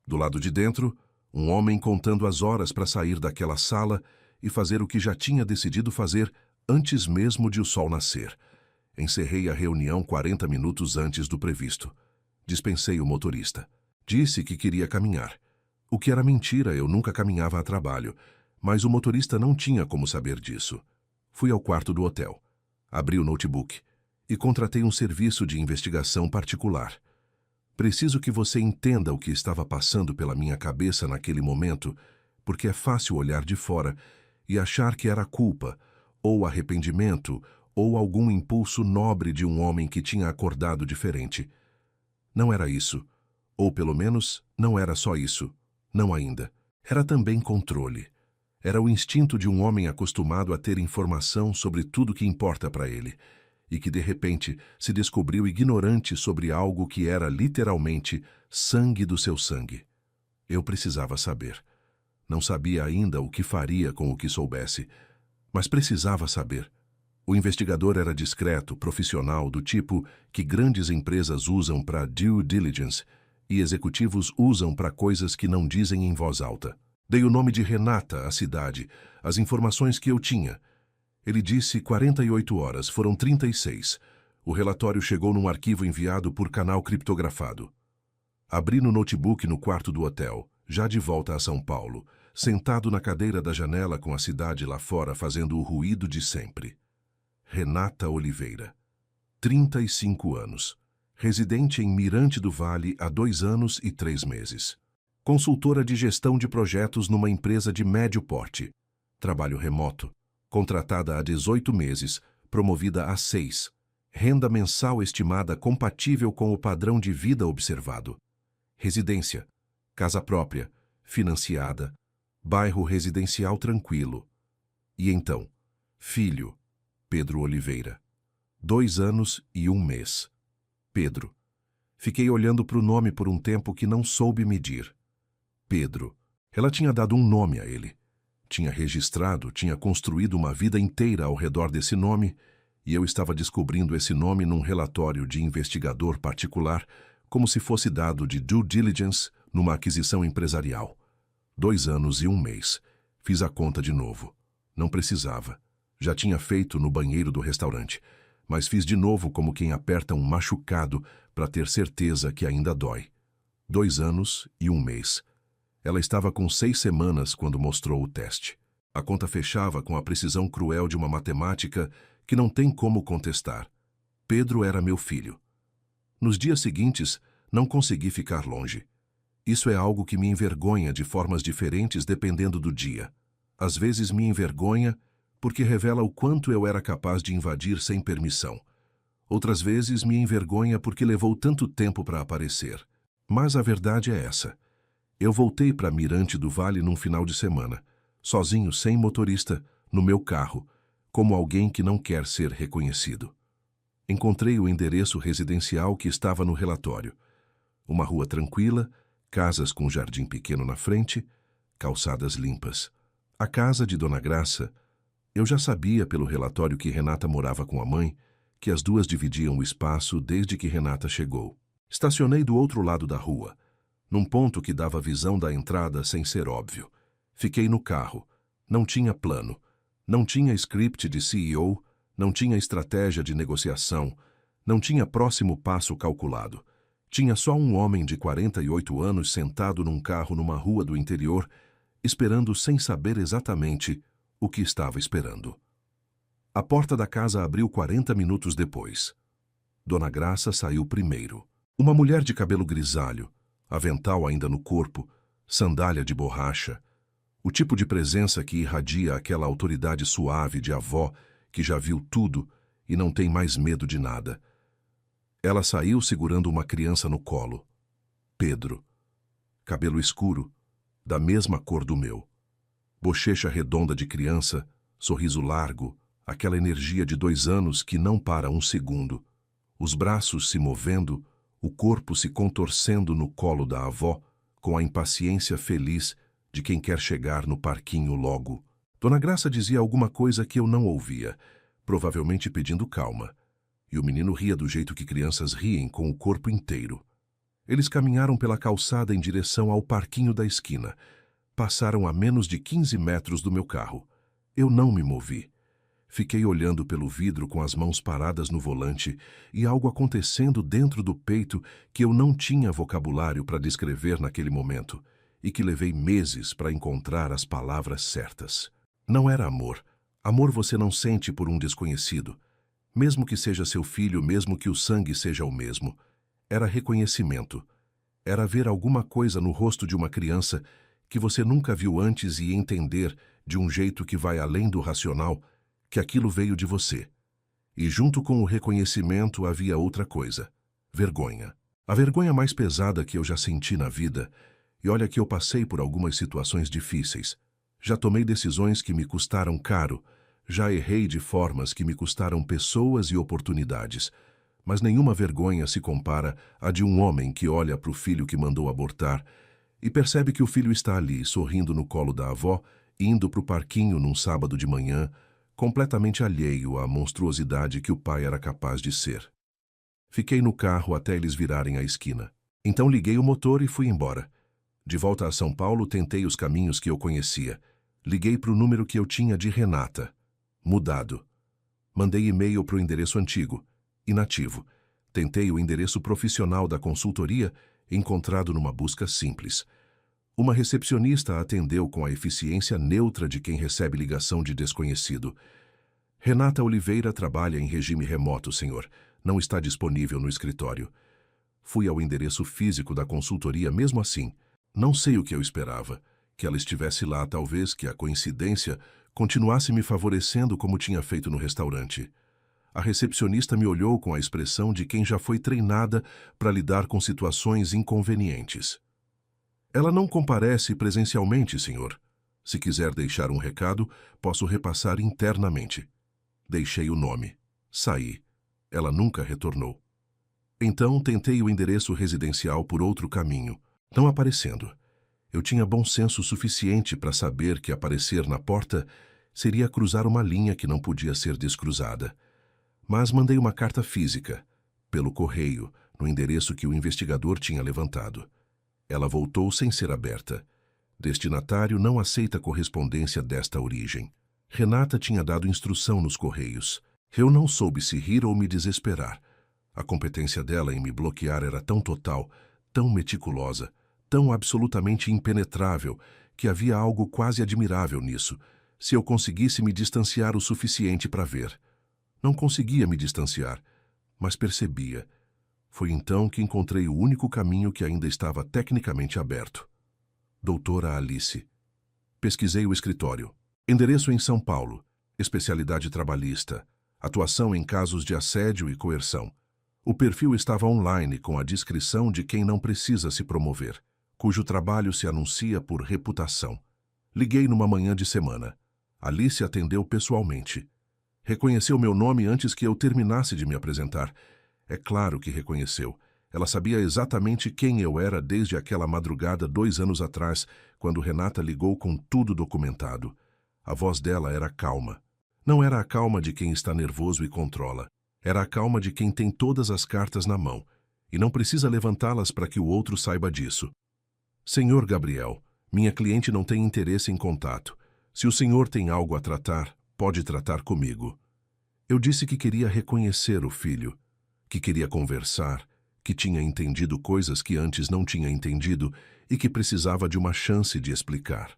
Do lado de dentro, um homem contando as horas para sair daquela sala e fazer o que já tinha decidido fazer antes mesmo de o sol nascer. Encerrei a reunião 40 minutos antes do previsto. Dispensei o motorista. Disse que queria caminhar. O que era mentira, eu nunca caminhava a trabalho, mas o motorista não tinha como saber disso. Fui ao quarto do hotel. Abri o notebook e contratei um serviço de investigação particular. Preciso que você entenda o que estava passando pela minha cabeça naquele momento, porque é fácil olhar de fora e achar que era culpa, ou arrependimento, ou algum impulso nobre de um homem que tinha acordado diferente. Não era isso. Ou pelo menos, não era só isso. Não ainda. Era também controle. Era o instinto de um homem acostumado a ter informação sobre tudo que importa para ele, e que de repente se descobriu ignorante sobre algo que era literalmente sangue do seu sangue. Eu precisava saber. Não sabia ainda o que faria com o que soubesse, mas precisava saber. O investigador era discreto, profissional, do tipo que grandes empresas usam para due diligence e executivos usam para coisas que não dizem em voz alta. Dei o nome de Renata à cidade, as informações que eu tinha. Ele disse 48 horas, foram 36. O relatório chegou num arquivo enviado por canal criptografado. Abri no notebook no quarto do hotel, já de volta a São Paulo, sentado na cadeira da janela com a cidade lá fora fazendo o ruído de sempre. Renata Oliveira, 35 anos, residente em Mirante do Vale há 2 anos e 3 meses. Consultora de gestão de projetos numa empresa de médio porte. Trabalho remoto. Contratada há 18 meses, promovida a 6. Renda mensal estimada compatível com o padrão de vida observado. Residência. Casa própria. Financiada. Bairro residencial tranquilo. E então, filho. Pedro Oliveira. 2 anos e 1 mês. Pedro. Fiquei olhando para o nome por um tempo que não soube medir. Pedro. Ela tinha dado um nome a ele. Tinha registrado, tinha construído uma vida inteira ao redor desse nome, e eu estava descobrindo esse nome num relatório de investigador particular, como se fosse dado de due diligence numa aquisição empresarial. 2 anos e 1 mês. Fiz a conta de novo. Não precisava. Já tinha feito no banheiro do restaurante, mas fiz de novo como quem aperta um machucado para ter certeza que ainda dói. 2 anos e 1 mês. Ela estava com 6 semanas quando mostrou o teste. A conta fechava com a precisão cruel de uma matemática que não tem como contestar. Pedro era meu filho. Nos dias seguintes, não consegui ficar longe. Isso é algo que me envergonha de formas diferentes dependendo do dia. Às vezes me envergonha porque revela o quanto eu era capaz de invadir sem permissão. Outras vezes me envergonha porque levou tanto tempo para aparecer. Mas a verdade é essa. Eu voltei para Mirante do Vale num final de semana, sozinho, sem motorista, no meu carro, como alguém que não quer ser reconhecido. Encontrei o endereço residencial que estava no relatório. Uma rua tranquila, casas com jardim pequeno na frente, calçadas limpas. A casa de Dona Graça. Eu já sabia pelo relatório que Renata morava com a mãe, que as duas dividiam o espaço desde que Renata chegou. Estacionei do outro lado da rua, num ponto que dava visão da entrada sem ser óbvio. Fiquei no carro. Não tinha plano. Não tinha script de CEO, não tinha estratégia de negociação, não tinha próximo passo calculado. Tinha só um homem de 48 anos sentado num carro numa rua do interior, esperando sem saber exatamente o que estava esperando. A porta da casa abriu 40 minutos depois. Dona Graça saiu primeiro. Uma mulher de cabelo grisalho, avental ainda no corpo, sandália de borracha, o tipo de presença que irradia aquela autoridade suave de avó que já viu tudo e não tem mais medo de nada. Ela saiu segurando uma criança no colo. Pedro. Cabelo escuro, da mesma cor do meu. Bochecha redonda de criança, sorriso largo, aquela energia de 2 anos que não para um segundo. Os braços se movendo, o corpo se contorcendo no colo da avó, com a impaciência feliz de quem quer chegar no parquinho logo. Dona Graça dizia alguma coisa que eu não ouvia, provavelmente pedindo calma, e o menino ria do jeito que crianças riem com o corpo inteiro. Eles caminharam pela calçada em direção ao parquinho da esquina. Passaram a menos de 15 metros do meu carro. Eu não me movi. Fiquei olhando pelo vidro com as mãos paradas no volante e algo acontecendo dentro do peito que eu não tinha vocabulário para descrever naquele momento e que levei meses para encontrar as palavras certas. Não era amor. Amor você não sente por um desconhecido, mesmo que seja seu filho, mesmo que o sangue seja o mesmo. Era reconhecimento. Era ver alguma coisa no rosto de uma criança que você nunca viu antes e entender, de um jeito que vai além do racional, que aquilo veio de você. E junto com o reconhecimento havia outra coisa: vergonha. A vergonha mais pesada que eu já senti na vida. E olha que eu passei por algumas situações difíceis. Já tomei decisões que me custaram caro. Já errei de formas que me custaram pessoas e oportunidades. Mas nenhuma vergonha se compara à de um homem que olha para o filho que mandou abortar e percebe que o filho está ali, sorrindo no colo da avó, indo para o parquinho num sábado de manhã, completamente alheio à monstruosidade que o pai era capaz de ser. Fiquei no carro até eles virarem a esquina. Então liguei o motor e fui embora. De volta a São Paulo, tentei os caminhos que eu conhecia. Liguei para o número que eu tinha de Renata. Mudado. Mandei e-mail para o endereço antigo. Inativo. Tentei o endereço profissional da consultoria, encontrado numa busca simples. Uma recepcionista atendeu com a eficiência neutra de quem recebe ligação de desconhecido. Renata Oliveira trabalha em regime remoto, senhor. Não está disponível no escritório. Fui ao endereço físico da consultoria mesmo assim. Não sei o que eu esperava. Que ela estivesse lá, talvez que a coincidência continuasse me favorecendo como tinha feito no restaurante. A recepcionista me olhou com a expressão de quem já foi treinada para lidar com situações inconvenientes. Ela não comparece presencialmente, senhor. Se quiser deixar um recado, posso repassar internamente. Deixei o nome. Saí. Ela nunca retornou. Então tentei o endereço residencial por outro caminho, não aparecendo. Eu tinha bom senso suficiente para saber que aparecer na porta seria cruzar uma linha que não podia ser descruzada. Mas mandei uma carta física, pelo correio, no endereço que o investigador tinha levantado. Ela voltou sem ser aberta. Destinatário não aceita correspondência desta origem. Renata tinha dado instrução nos correios. Eu não soube se rir ou me desesperar. A competência dela em me bloquear era tão total, tão meticulosa, tão absolutamente impenetrável, que havia algo quase admirável nisso, se eu conseguisse me distanciar o suficiente para ver. Não conseguia me distanciar, mas percebia. Foi então que encontrei o único caminho que ainda estava tecnicamente aberto. Doutora Alice. Pesquisei o escritório. Endereço em São Paulo. Especialidade trabalhista. Atuação em casos de assédio e coerção. O perfil estava online com a descrição de quem não precisa se promover, cujo trabalho se anuncia por reputação. Liguei numa manhã de semana. Alice atendeu pessoalmente. Reconheceu meu nome antes que eu terminasse de me apresentar. É claro que reconheceu. Ela sabia exatamente quem eu era desde aquela madrugada 2 anos atrás, quando Renata ligou com tudo documentado. A voz dela era calma. Não era a calma de quem está nervoso e controla. Era a calma de quem tem todas as cartas na mão e não precisa levantá-las para que o outro saiba disso. Senhor Gabriel, minha cliente não tem interesse em contato. Se o senhor tem algo a tratar, pode tratar comigo. Eu disse que queria reconhecer o filho, que queria conversar, que tinha entendido coisas que antes não tinha entendido e que precisava de uma chance de explicar.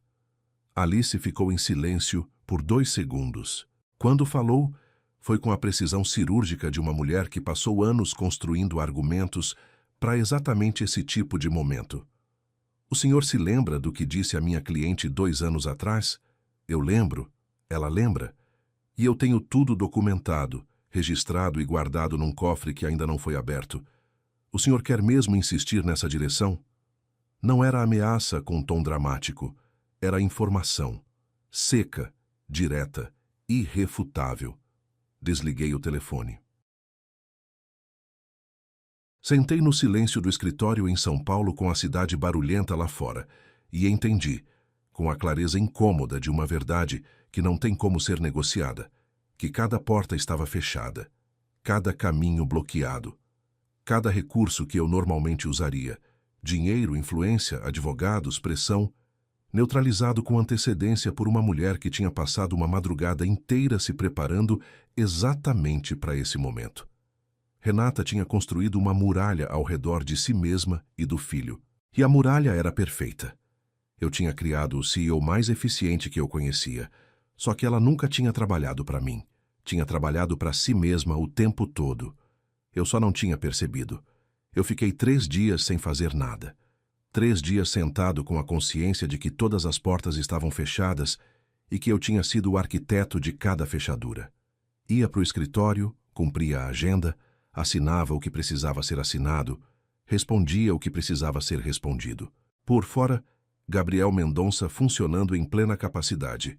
Alice ficou em silêncio por 2 segundos. Quando falou, foi com a precisão cirúrgica de uma mulher que passou anos construindo argumentos para exatamente esse tipo de momento. O senhor se lembra do que disse a minha cliente 2 anos atrás? Eu lembro, ela lembra, e eu tenho tudo documentado, registrado e guardado num cofre que ainda não foi aberto. O senhor quer mesmo insistir nessa direção? Não era ameaça com tom dramático, era informação, seca, direta, irrefutável. Desliguei o telefone. Sentei no silêncio do escritório em São Paulo com a cidade barulhenta lá fora e entendi, com a clareza incômoda de uma verdade que não tem como ser negociada, que cada porta estava fechada, cada caminho bloqueado, cada recurso que eu normalmente usaria, dinheiro, influência, advogados, pressão, neutralizado com antecedência por uma mulher que tinha passado uma madrugada inteira se preparando exatamente para esse momento. Renata tinha construído uma muralha ao redor de si mesma e do filho. E a muralha era perfeita. Eu tinha criado o CEO mais eficiente que eu conhecia, só que ela nunca tinha trabalhado para mim. Tinha trabalhado para si mesma o tempo todo. Eu só não tinha percebido. Eu fiquei 3 dias sem fazer nada. 3 dias sentado com a consciência de que todas as portas estavam fechadas e que eu tinha sido o arquiteto de cada fechadura. Ia para o escritório, cumpria a agenda, assinava o que precisava ser assinado, respondia o que precisava ser respondido. Por fora, Gabriel Mendonça funcionando em plena capacidade.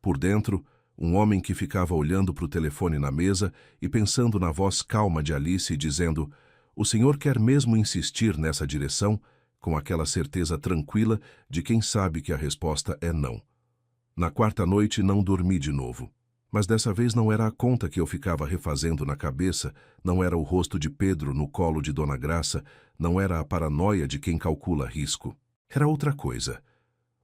Por dentro, um homem que ficava olhando para o telefone na mesa e pensando na voz calma de Alice dizendo: "O senhor quer mesmo insistir nessa direção?", com aquela certeza tranquila de quem sabe que a resposta é não. Na quarta noite não dormi de novo. Mas dessa vez não era a conta que eu ficava refazendo na cabeça, não era o rosto de Pedro no colo de Dona Graça, não era a paranoia de quem calcula risco. Era outra coisa.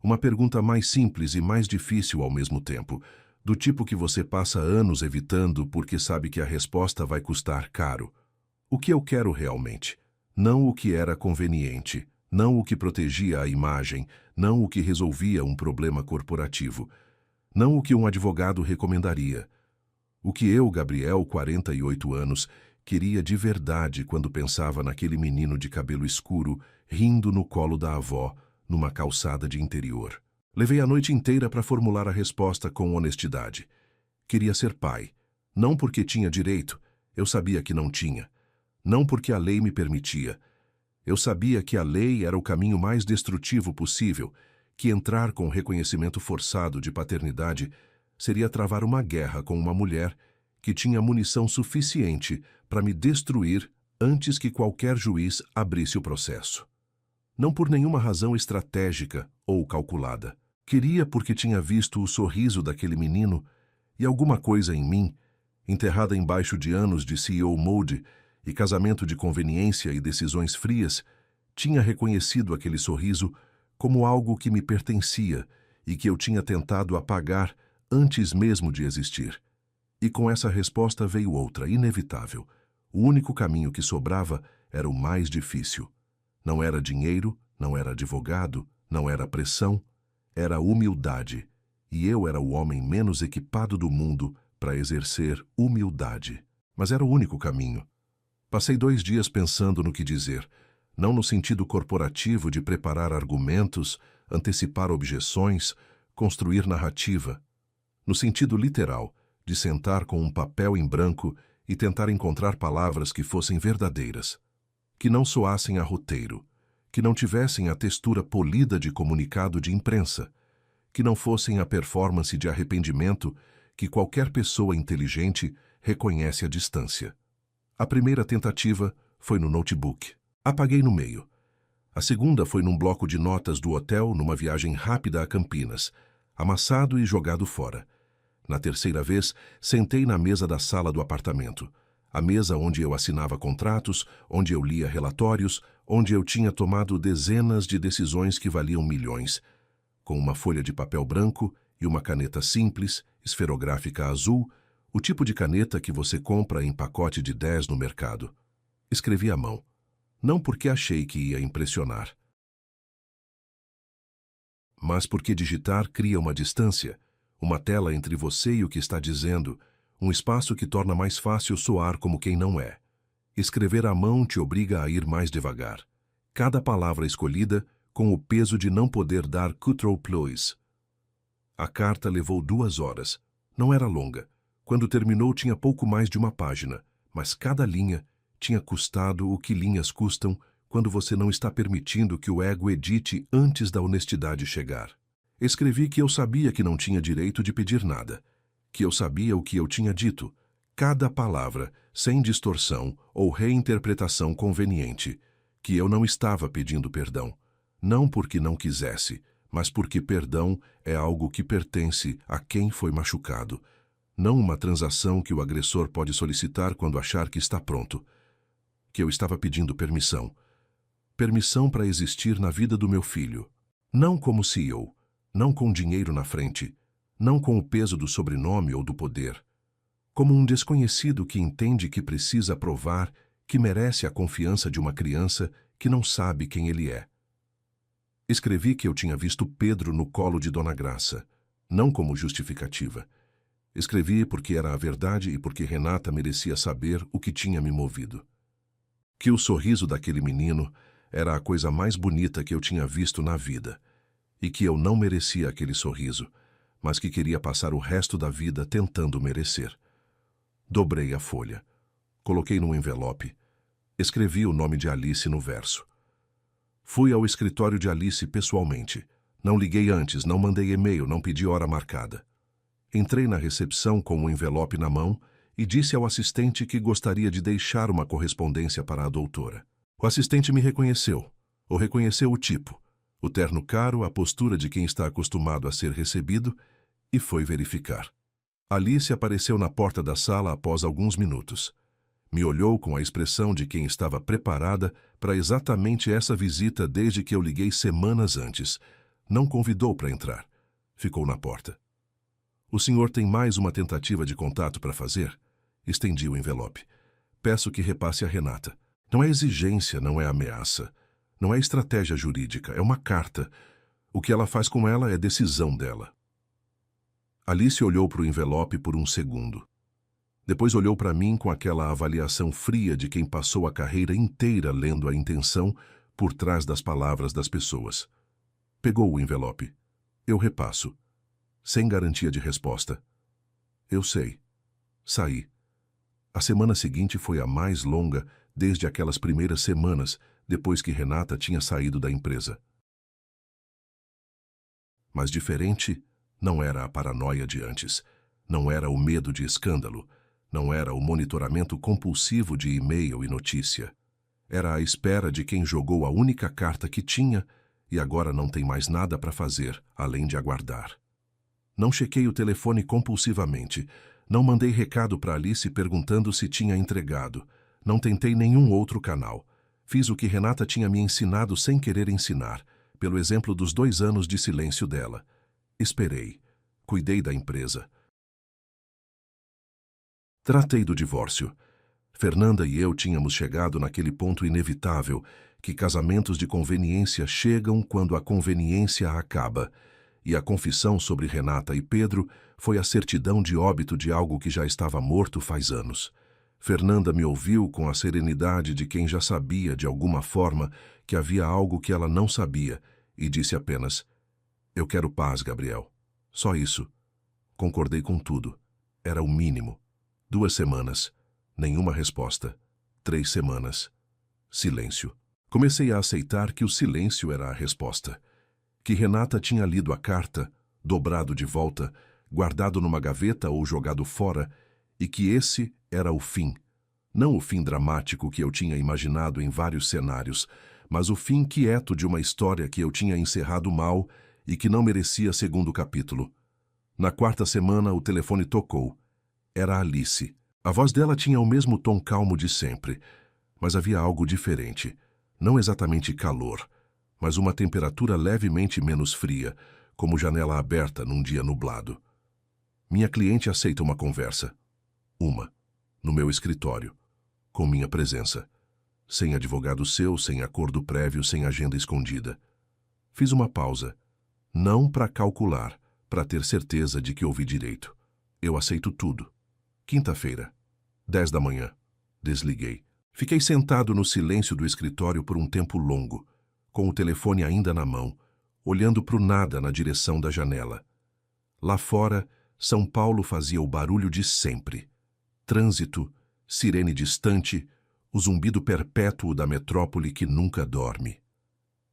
Uma pergunta mais simples e mais difícil ao mesmo tempo, do tipo que você passa anos evitando porque sabe que a resposta vai custar caro. O que eu quero realmente? Não o que era conveniente, não o que protegia a imagem, não o que resolvia um problema corporativo. Não o que um advogado recomendaria. O que eu, Gabriel, 48 anos, queria de verdade quando pensava naquele menino de cabelo escuro, rindo no colo da avó, numa calçada de interior. Levei a noite inteira para formular a resposta com honestidade. Queria ser pai. Não porque tinha direito, eu sabia que não tinha. Não porque a lei me permitia. Eu sabia que a lei era o caminho mais destrutivo possível, que entrar com reconhecimento forçado de paternidade seria travar uma guerra com uma mulher que tinha munição suficiente para me destruir antes que qualquer juiz abrisse o processo. Não por nenhuma razão estratégica ou calculada. Queria porque tinha visto o sorriso daquele menino e alguma coisa em mim, enterrada embaixo de anos de CEO Mode e casamento de conveniência e decisões frias, tinha reconhecido aquele sorriso como algo que me pertencia e que eu tinha tentado apagar antes mesmo de existir. E com essa resposta veio outra, inevitável. O único caminho que sobrava era o mais difícil. Não era dinheiro, não era advogado, não era pressão, era humildade. E eu era o homem menos equipado do mundo para exercer humildade. Mas era o único caminho. Passei 2 dias pensando no que dizer, não no sentido corporativo de preparar argumentos, antecipar objeções, construir narrativa. No sentido literal, de sentar com um papel em branco e tentar encontrar palavras que fossem verdadeiras, que não soassem a roteiro, que não tivessem a textura polida de comunicado de imprensa, que não fossem a performance de arrependimento que qualquer pessoa inteligente reconhece à distância. A primeira tentativa foi no notebook. Apaguei no meio. A segunda foi num bloco de notas do hotel numa viagem rápida a Campinas, amassado e jogado fora. Na terceira vez, sentei na mesa da sala do apartamento, a mesa onde eu assinava contratos, onde eu lia relatórios, onde eu tinha tomado dezenas de decisões que valiam milhões, com uma folha de papel branco e uma caneta simples, esferográfica azul, o tipo de caneta que você compra em pacote de 10 no mercado. Escrevi à mão. Não porque achei que ia impressionar, mas porque digitar cria uma distância, uma tela entre você e o que está dizendo, um espaço que torna mais fácil soar como quem não é. Escrever à mão te obriga a ir mais devagar. Cada palavra escolhida com o peso de não poder dar Ctrl+. A carta levou 2 horas. Não era longa. Quando terminou tinha pouco mais de uma página, mas cada linha tinha custado o que linhas custam quando você não está permitindo que o ego edite antes da honestidade chegar. Escrevi que eu sabia que não tinha direito de pedir nada, que eu sabia o que eu tinha dito, cada palavra, sem distorção ou reinterpretação conveniente, que eu não estava pedindo perdão, não porque não quisesse, mas porque perdão é algo que pertence a quem foi machucado, não uma transação que o agressor pode solicitar quando achar que está pronto. Que eu estava pedindo permissão. Permissão para existir na vida do meu filho. Não como CEO, não com dinheiro na frente, não com o peso do sobrenome ou do poder. Como um desconhecido que entende que precisa provar que merece a confiança de uma criança que não sabe quem ele é. Escrevi que eu tinha visto Pedro no colo de Dona Graça, não como justificativa. Escrevi porque era a verdade e porque Renata merecia saber o que tinha me movido. Que o sorriso daquele menino era a coisa mais bonita que eu tinha visto na vida, e que eu não merecia aquele sorriso, mas que queria passar o resto da vida tentando merecer. Dobrei a folha. Coloquei num envelope. Escrevi o nome de Alice no verso. Fui ao escritório de Alice pessoalmente. Não liguei antes, não mandei e-mail, não pedi hora marcada. Entrei na recepção com o envelope na mão e disse ao assistente que gostaria de deixar uma correspondência para a doutora. O assistente me reconheceu, ou reconheceu o tipo, o terno caro, a postura de quem está acostumado a ser recebido, e foi verificar. Alice apareceu na porta da sala após alguns minutos. Me olhou com a expressão de quem estava preparada para exatamente essa visita desde que eu liguei semanas antes. Não convidou para entrar. Ficou na porta. O senhor tem mais uma tentativa de contato para fazer? Estendi o envelope. Peço que repasse a Renata. Não é exigência, não é ameaça. Não é estratégia jurídica, é uma carta. O que ela faz com ela é decisão dela. Alice olhou para o envelope por um segundo. Depois olhou para mim com aquela avaliação fria de quem passou a carreira inteira lendo a intenção por trás das palavras das pessoas. Pegou o envelope. Eu repasso. Sem garantia de resposta. Eu sei. Saí. A semana seguinte foi a mais longa desde aquelas primeiras semanas depois que Renata tinha saído da empresa. Mas diferente não era a paranoia de antes, não era o medo de escândalo, não era o monitoramento compulsivo de e-mail e notícia. Era a espera de quem jogou a única carta que tinha e agora não tem mais nada para fazer além de aguardar. Não chequei o telefone compulsivamente, não mandei recado para Alice perguntando se tinha entregado, não tentei nenhum outro canal. Fiz o que Renata tinha me ensinado sem querer ensinar, pelo exemplo dos 2 anos de silêncio dela. Esperei. Cuidei da empresa. Tratei do divórcio. Fernanda e eu tínhamos chegado naquele ponto inevitável que casamentos de conveniência chegam quando a conveniência acaba, e a confissão sobre Renata e Pedro foi a certidão de óbito de algo que já estava morto faz anos. Fernanda me ouviu com a serenidade de quem já sabia, de alguma forma, que havia algo que ela não sabia, e disse apenas: "Eu quero paz, Gabriel. Só isso." Concordei com tudo. Era o mínimo. 2 semanas. Nenhuma resposta. 3 semanas. Silêncio. Comecei a aceitar que o silêncio era a resposta. Que Renata tinha lido a carta, dobrado de volta, guardado numa gaveta ou jogado fora, e que esse era o fim. Não o fim dramático que eu tinha imaginado em vários cenários, mas o fim quieto de uma história que eu tinha encerrado mal e que não merecia segundo capítulo. Na 4ª semana, o telefone tocou. Era Alice. A voz dela tinha o mesmo tom calmo de sempre, mas havia algo diferente. Não exatamente calor, mas uma temperatura levemente menos fria, como janela aberta num dia nublado. Minha cliente aceita uma conversa. No meu escritório, com minha presença. Sem advogado seu, sem acordo prévio, sem agenda escondida. Fiz uma pausa. Não para calcular, para ter certeza de que ouvi direito. Eu aceito tudo. Quinta-feira, 10 da manhã. Desliguei. Fiquei sentado no silêncio do escritório por um tempo longo, com o telefone ainda na mão, olhando para o nada na direção da janela. Lá fora, São Paulo fazia o barulho de sempre. Trânsito, sirene distante, o zumbido perpétuo da metrópole que nunca dorme.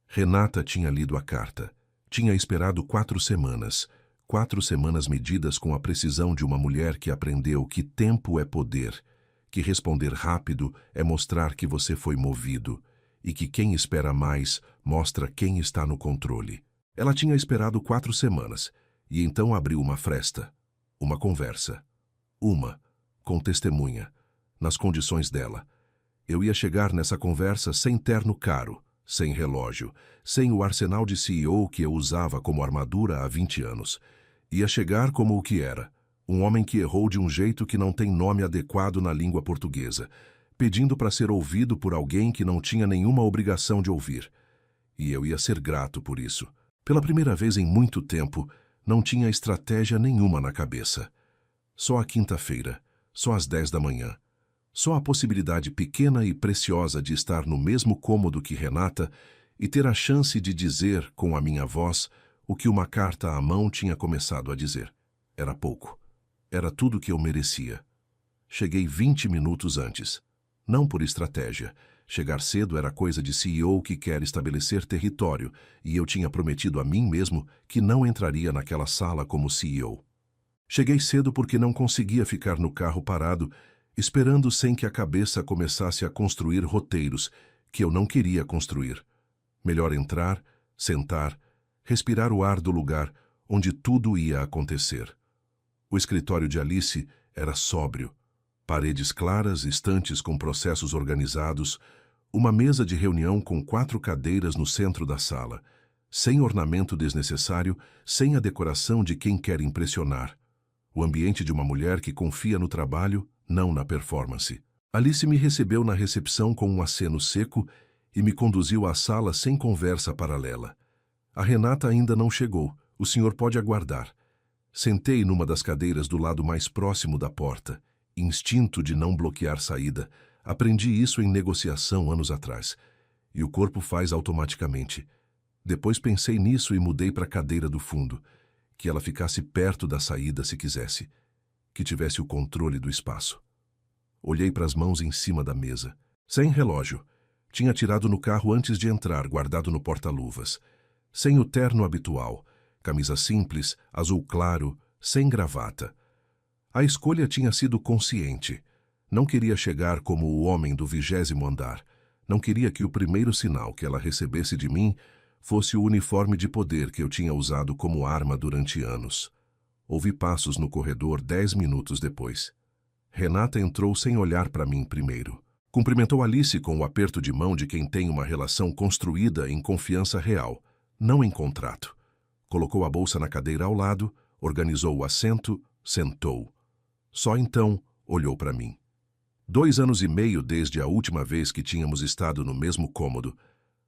Renata tinha lido a carta. Tinha esperado 4 semanas, 4 semanas medidas com a precisão de uma mulher que aprendeu que tempo é poder, que responder rápido é mostrar que você foi movido, e que quem espera mais mostra quem está no controle. Ela tinha esperado 4 semanas, e então abriu uma fresta, uma conversa. Com testemunha, nas condições dela. Eu ia chegar nessa conversa sem terno caro, sem relógio, sem o arsenal de CEO que eu usava como armadura há 20 anos. Ia chegar como o que era, um homem que errou de um jeito que não tem nome adequado na língua portuguesa, pedindo para ser ouvido por alguém que não tinha nenhuma obrigação de ouvir. E eu ia ser grato por isso. Pela primeira vez em muito tempo, não tinha estratégia nenhuma na cabeça. Só a quinta-feira, só às 10 da manhã. Só a possibilidade pequena e preciosa de estar no mesmo cômodo que Renata e ter a chance de dizer, com a minha voz, o que uma carta à mão tinha começado a dizer. Era pouco. Era tudo que eu merecia. Cheguei 20 minutos antes. Não por estratégia. Chegar cedo era coisa de CEO que quer estabelecer território, e eu tinha prometido a mim mesmo que não entraria naquela sala como CEO. Cheguei cedo porque não conseguia ficar no carro parado, esperando sem que a cabeça começasse a construir roteiros que eu não queria construir. Melhor entrar, sentar, respirar o ar do lugar onde tudo ia acontecer. O escritório de Alice era sóbrio. Paredes claras, estantes com processos organizados, uma mesa de reunião com 4 cadeiras no centro da sala, sem ornamento desnecessário, sem a decoração de quem quer impressionar. O ambiente de uma mulher que confia no trabalho, não na performance. Alice me recebeu na recepção com um aceno seco e me conduziu à sala sem conversa paralela. A Renata ainda não chegou, o senhor pode aguardar. Sentei numa das cadeiras do lado mais próximo da porta. Instinto de não bloquear saída. Aprendi isso em negociação anos atrás. E o corpo faz automaticamente. Depois pensei nisso e mudei para a cadeira do fundo. Que ela ficasse perto da saída se quisesse. Que tivesse o controle do espaço. Olhei para as mãos em cima da mesa. Sem relógio. Tinha tirado no carro antes de entrar, guardado no porta-luvas. Sem o terno habitual. Camisa simples, azul claro, sem gravata. A escolha tinha sido consciente. Não queria chegar como o homem do 20º andar. Não queria que o primeiro sinal que ela recebesse de mim fosse o uniforme de poder que eu tinha usado como arma durante anos. Ouvi passos no corredor 10 minutos depois. Renata entrou sem olhar para mim primeiro. Cumprimentou Alice com o aperto de mão de quem tem uma relação construída em confiança real, não em contrato. Colocou a bolsa na cadeira ao lado, organizou o assento, sentou. Só então olhou para mim. 2 anos e meio desde a última vez que tínhamos estado no mesmo cômodo.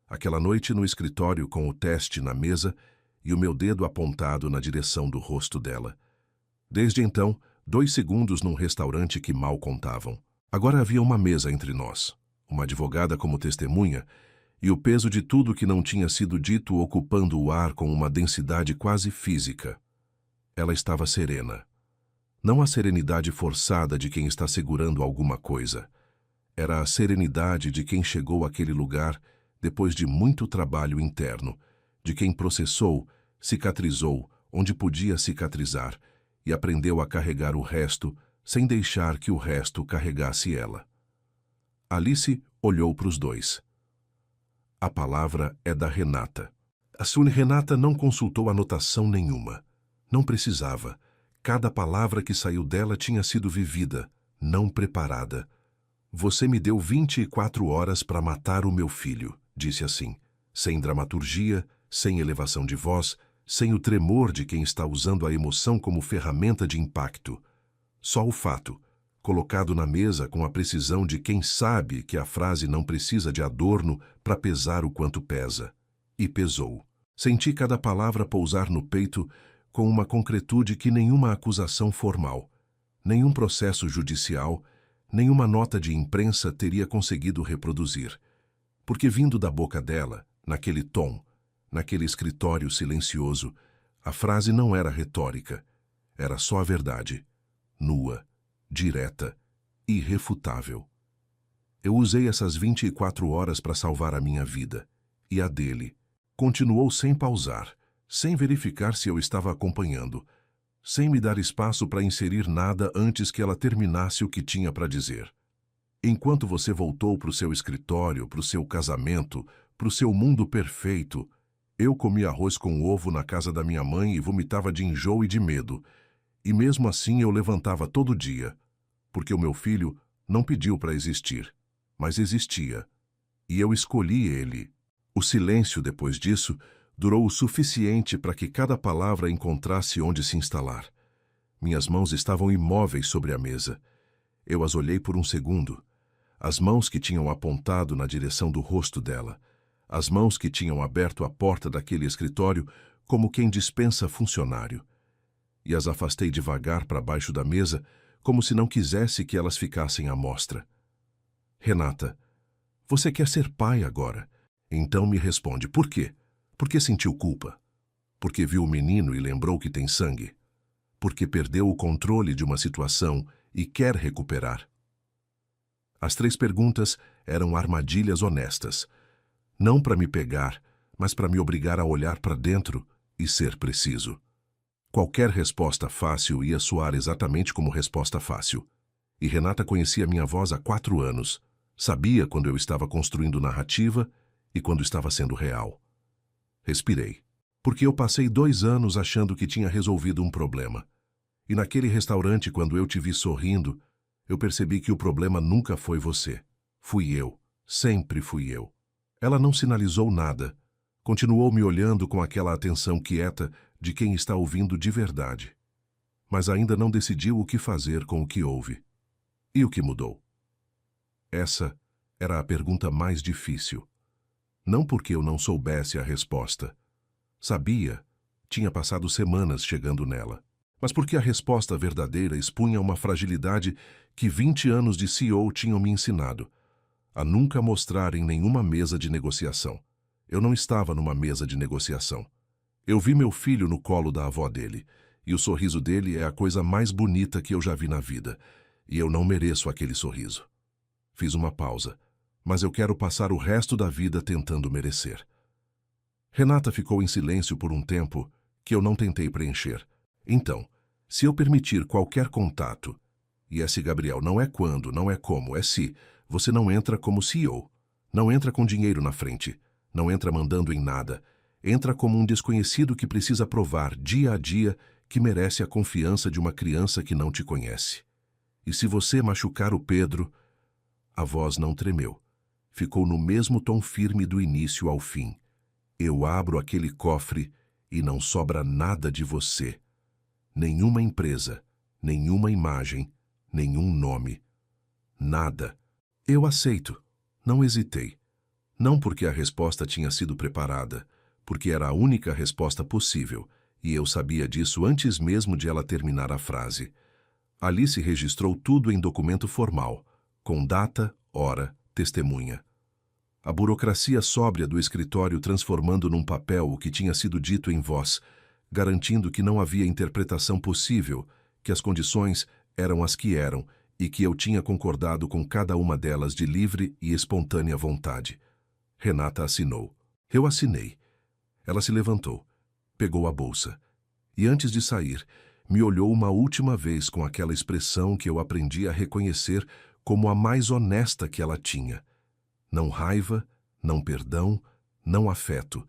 Aquela noite no escritório com o teste na mesa e o meu dedo apontado na direção do rosto dela. Desde então, 2 segundos num restaurante que mal contavam. Agora havia uma mesa entre nós, uma advogada como testemunha, e o peso de tudo que não tinha sido dito ocupando o ar com uma densidade quase física. Ela estava serena. Não a serenidade forçada de quem está segurando alguma coisa. Era a serenidade de quem chegou àquele lugar depois de muito trabalho interno, de quem processou, cicatrizou onde podia cicatrizar e aprendeu a carregar o resto sem deixar que o resto carregasse ela. Alice olhou para os dois. A palavra é da Renata. A Sra. Renata não consultou anotação nenhuma. Não precisava. Cada palavra que saiu dela tinha sido vivida, não preparada. Você me deu 24 horas para matar o meu filho, disse assim, sem dramaturgia, sem elevação de voz, sem o tremor de quem está usando a emoção como ferramenta de impacto. Só o fato, colocado na mesa com a precisão de quem sabe que a frase não precisa de adorno para pesar o quanto pesa. E pesou. Senti cada palavra pousar no peito com uma concretude que nenhuma acusação formal, nenhum processo judicial, nenhuma nota de imprensa teria conseguido reproduzir. Porque vindo da boca dela, naquele tom, naquele escritório silencioso, a frase não era retórica, era só a verdade, nua, direta, irrefutável. Eu usei essas 24 horas para salvar a minha vida, e a dele. Continuou sem pausar, sem verificar se eu estava acompanhando, sem me dar espaço para inserir nada antes que ela terminasse o que tinha para dizer. Enquanto você voltou para o seu escritório, para o seu casamento, para o seu mundo perfeito, eu comia arroz com ovo na casa da minha mãe e vomitava de enjoo e de medo. E mesmo assim eu levantava todo dia, porque o meu filho não pediu para existir, mas existia. E eu escolhi ele. O silêncio depois disso durou o suficiente para que cada palavra encontrasse onde se instalar. Minhas mãos estavam imóveis sobre a mesa. Eu as olhei por um segundo. As mãos que tinham apontado na direção do rosto dela. As mãos que tinham aberto a porta daquele escritório como quem dispensa funcionário. E as afastei devagar para baixo da mesa, como se não quisesse que elas ficassem à mostra. Renata, você quer ser pai agora. Então me responde, por quê? Porque sentiu culpa? Porque viu o menino e lembrou que tem sangue? Porque perdeu o controle de uma situação e quer recuperar? As 3 perguntas eram armadilhas honestas. Não para me pegar, mas para me obrigar a olhar para dentro e ser preciso. Qualquer resposta fácil ia soar exatamente como resposta fácil. E Renata conhecia minha voz há 4 anos. Sabia quando eu estava construindo narrativa e quando estava sendo real. Respirei. Porque eu passei 2 anos achando que tinha resolvido um problema. E naquele restaurante, quando eu te vi sorrindo, eu percebi que o problema nunca foi você. Fui eu. Sempre fui eu. Ela não sinalizou nada. Continuou me olhando com aquela atenção quieta de quem está ouvindo de verdade. Mas ainda não decidiu o que fazer com o que ouve. E o que mudou? Essa era a pergunta mais difícil. Não porque eu não soubesse a resposta. Sabia, tinha passado semanas chegando nela. Mas porque a resposta verdadeira expunha uma fragilidade que 20 anos de CEO tinham me ensinado. A nunca mostrar em nenhuma mesa de negociação. Eu não estava numa mesa de negociação. Eu vi meu filho no colo da avó dele, e o sorriso dele é a coisa mais bonita que eu já vi na vida, e eu não mereço aquele sorriso. Fiz uma pausa, mas eu quero passar o resto da vida tentando merecer. Renata ficou em silêncio por um tempo que eu não tentei preencher. Então, se eu permitir qualquer contato, e esse Gabriel não é quando, não é como, é se, você não entra como CEO, não entra com dinheiro na frente, não entra mandando em nada, entra como um desconhecido que precisa provar dia a dia que merece a confiança de uma criança que não te conhece. E se você machucar o Pedro... A voz não tremeu. Ficou no mesmo tom firme do início ao fim. Eu abro aquele cofre e não sobra nada de você. Nenhuma empresa, nenhuma imagem, nenhum nome. Nada. Eu aceito. Não hesitei. Não porque a resposta tinha sido preparada, porque era a única resposta possível, e eu sabia disso antes mesmo de ela terminar a frase. Ali se registrou tudo em documento formal, com data, hora, testemunha. A burocracia sóbria do escritório transformando num papel o que tinha sido dito em voz, garantindo que não havia interpretação possível, que as condições eram as que eram e que eu tinha concordado com cada uma delas de livre e espontânea vontade. Renata assinou. Eu assinei. Ela se levantou, pegou a bolsa e, antes de sair, me olhou uma última vez com aquela expressão que eu aprendi a reconhecer como a mais honesta que ela tinha. Não raiva, não perdão, não afeto,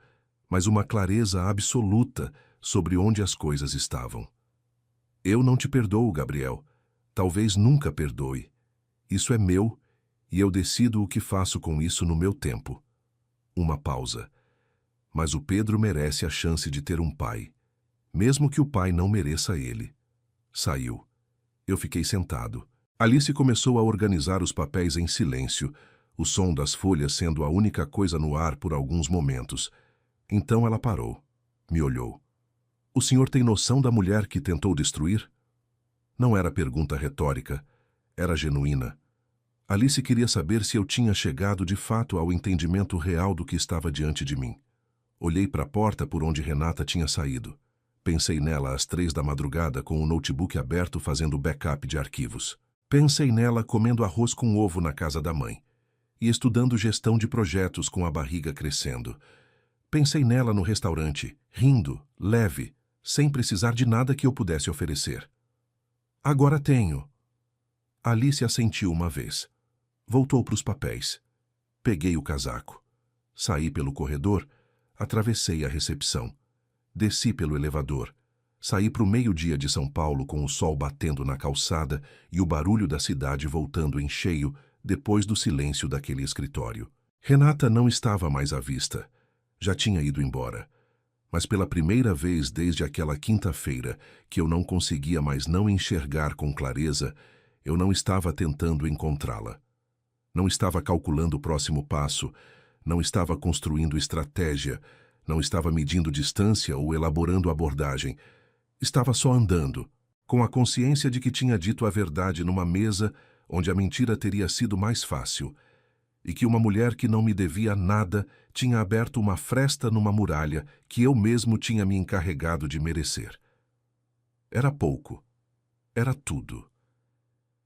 mas uma clareza absoluta sobre onde as coisas estavam. Eu não te perdoo, Gabriel. Talvez nunca perdoe. Isso é meu, e eu decido o que faço com isso no meu tempo. Uma pausa. Mas o Pedro merece a chance de ter um pai, mesmo que o pai não mereça ele. Saiu. Eu fiquei sentado. Alice começou a organizar os papéis em silêncio, o som das folhas sendo a única coisa no ar por alguns momentos. Então ela parou. Me olhou. O senhor tem noção da mulher que tentou destruir? Não era pergunta retórica. Era genuína. Alice queria saber se eu tinha chegado de fato ao entendimento real do que estava diante de mim. Olhei para a porta por onde Renata tinha saído. Pensei nela às 3 da madrugada com o notebook aberto fazendo backup de arquivos. Pensei nela comendo arroz com ovo na casa da mãe e estudando gestão de projetos com a barriga crescendo. Pensei nela no restaurante, rindo, leve, sem precisar de nada que eu pudesse oferecer. Agora tenho. Alice assentiu uma vez. Voltou para os papéis. Peguei o casaco. Saí pelo corredor, atravessei a recepção. Desci pelo elevador. Saí para o meio-dia de São Paulo com o sol batendo na calçada e o barulho da cidade voltando em cheio depois do silêncio daquele escritório. Renata não estava mais à vista. Já tinha ido embora. Mas pela primeira vez desde aquela quinta-feira que eu não conseguia mais não enxergar com clareza, eu não estava tentando encontrá-la. Não estava calculando o próximo passo, não estava construindo estratégia, não estava medindo distância ou elaborando abordagem. Estava só andando, com a consciência de que tinha dito a verdade numa mesa onde a mentira teria sido mais fácil, e que uma mulher que não me devia nada tinha aberto uma fresta numa muralha que eu mesmo tinha me encarregado de merecer. Era pouco. Era tudo.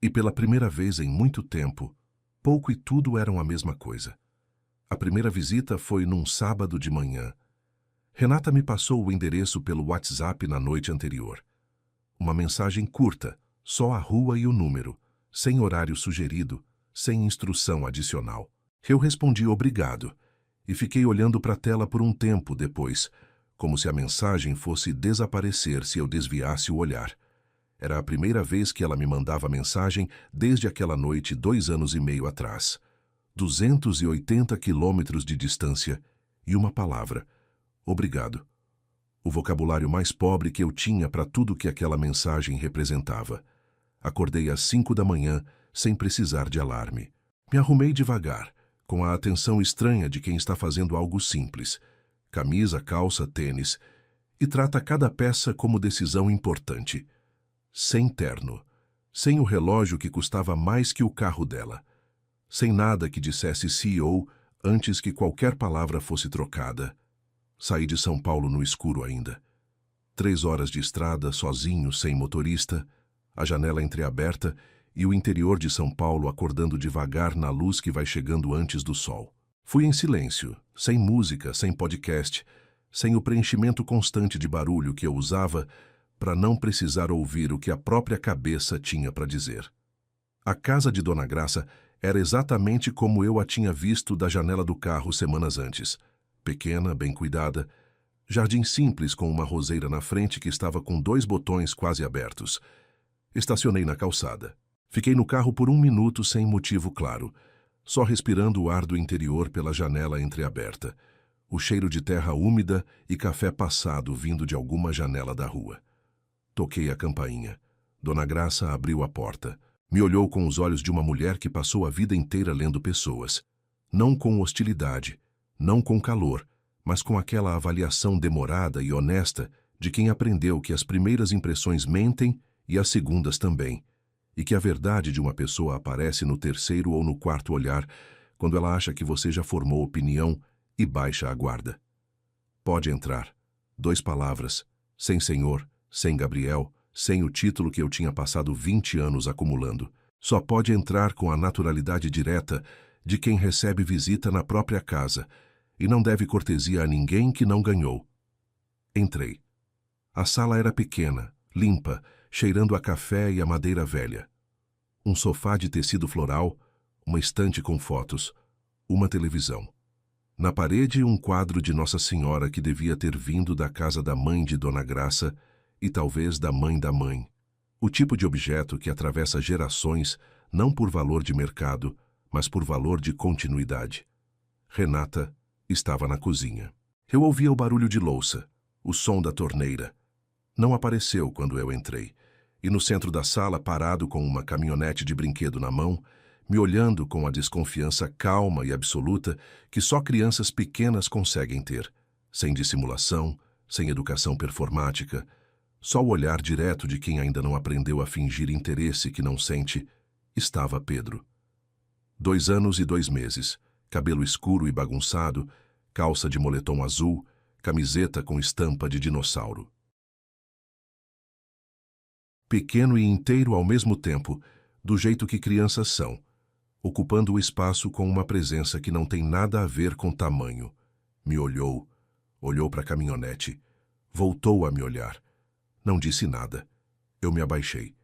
E pela primeira vez em muito tempo, pouco e tudo eram a mesma coisa. A primeira visita foi num sábado de manhã. Renata me passou o endereço pelo WhatsApp na noite anterior. Uma mensagem curta, só a rua e o número, sem horário sugerido, sem instrução adicional. Eu respondi obrigado e fiquei olhando para a tela por um tempo depois, como se a mensagem fosse desaparecer se eu desviasse o olhar. Era a primeira vez que ela me mandava mensagem desde aquela noite 2 anos e meio atrás. 280 quilômetros de distância e uma palavra: obrigado. O vocabulário mais pobre que eu tinha para tudo que aquela mensagem representava. Acordei às 5 da manhã, sem precisar de alarme. Me arrumei devagar, com a atenção estranha de quem está fazendo algo simples. Camisa, calça, tênis, e trata cada peça como decisão importante. Sem terno, sem o relógio que custava mais que o carro dela. Sem nada que dissesse CEO antes que qualquer palavra fosse trocada. Saí de São Paulo no escuro ainda. 3 horas de estrada, sozinho, sem motorista, a janela entreaberta e o interior de São Paulo acordando devagar na luz que vai chegando antes do sol. Fui em silêncio, sem música, sem podcast, sem o preenchimento constante de barulho que eu usava para não precisar ouvir o que a própria cabeça tinha para dizer. A casa de Dona Graça era exatamente como eu a tinha visto da janela do carro semanas antes. Pequena, bem cuidada, jardim simples com uma roseira na frente que estava com 2 botões quase abertos. Estacionei na calçada. Fiquei no carro por 1 minuto sem motivo claro, só respirando o ar do interior pela janela entreaberta, o cheiro de terra úmida e café passado vindo de alguma janela da rua. Toquei a campainha. Dona Graça abriu a porta. Me olhou com os olhos de uma mulher que passou a vida inteira lendo pessoas. Não com hostilidade, não com calor, mas com aquela avaliação demorada e honesta de quem aprendeu que as primeiras impressões mentem e as segundas também, e que a verdade de uma pessoa aparece no 3º ou no 4º olhar, quando ela acha que você já formou opinião e baixa a guarda. Pode entrar. 2 palavras, sem senhor, sem Gabriel, sem o título que eu tinha passado 20 anos acumulando. Só pode entrar com a naturalidade direta de quem recebe visita na própria casa e não deve cortesia a ninguém que não ganhou. Entrei. A sala era pequena, limpa, cheirando a café e a madeira velha. Um sofá de tecido floral, uma estante com fotos, uma televisão. Na parede, um quadro de Nossa Senhora que devia ter vindo da casa da mãe de Dona Graça e talvez da mãe da mãe. O tipo de objeto que atravessa gerações não por valor de mercado, mas por valor de continuidade. Renata estava na cozinha. Eu ouvia o barulho de louça, o som da torneira. Não apareceu quando eu entrei. E no centro da sala, parado com uma caminhonete de brinquedo na mão, me olhando com a desconfiança calma e absoluta que só crianças pequenas conseguem ter, sem dissimulação, sem educação performática, só o olhar direto de quem ainda não aprendeu a fingir interesse que não sente, estava Pedro. 2 anos e 2 meses, cabelo escuro e bagunçado, calça de moletom azul, camiseta com estampa de dinossauro. Pequeno e inteiro ao mesmo tempo, do jeito que crianças são, ocupando o espaço com uma presença que não tem nada a ver com tamanho. Me olhou, Olhou para a caminhonete. Voltou a me olhar. Não disse nada. Eu me abaixei.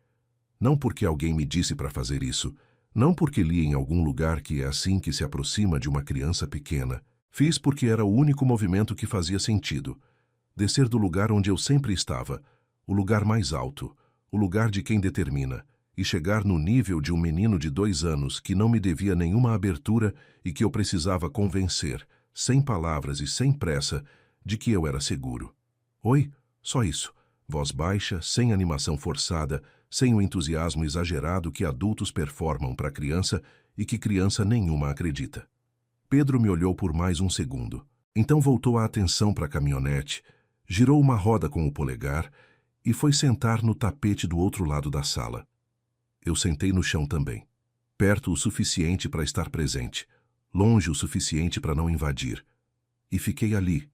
Não porque alguém me disse para fazer isso, não porque li em algum lugar que é assim que se aproxima de uma criança pequena. Fiz porque era o único movimento que fazia sentido. Descer do lugar onde eu sempre estava, o lugar mais alto, o lugar de quem determina, e chegar no nível de um menino de 2 anos que não me devia nenhuma abertura e que eu precisava convencer, sem palavras e sem pressa, de que eu era seguro. Oi, só isso. Voz baixa, sem animação forçada, sem o entusiasmo exagerado que adultos performam para criança e que criança nenhuma acredita. Pedro me olhou por mais um segundo. Então voltou a atenção para a caminhonete, girou uma roda com o polegar e foi sentar no tapete do outro lado da sala. Eu sentei no chão também, perto o suficiente para estar presente, longe o suficiente para não invadir. E fiquei ali,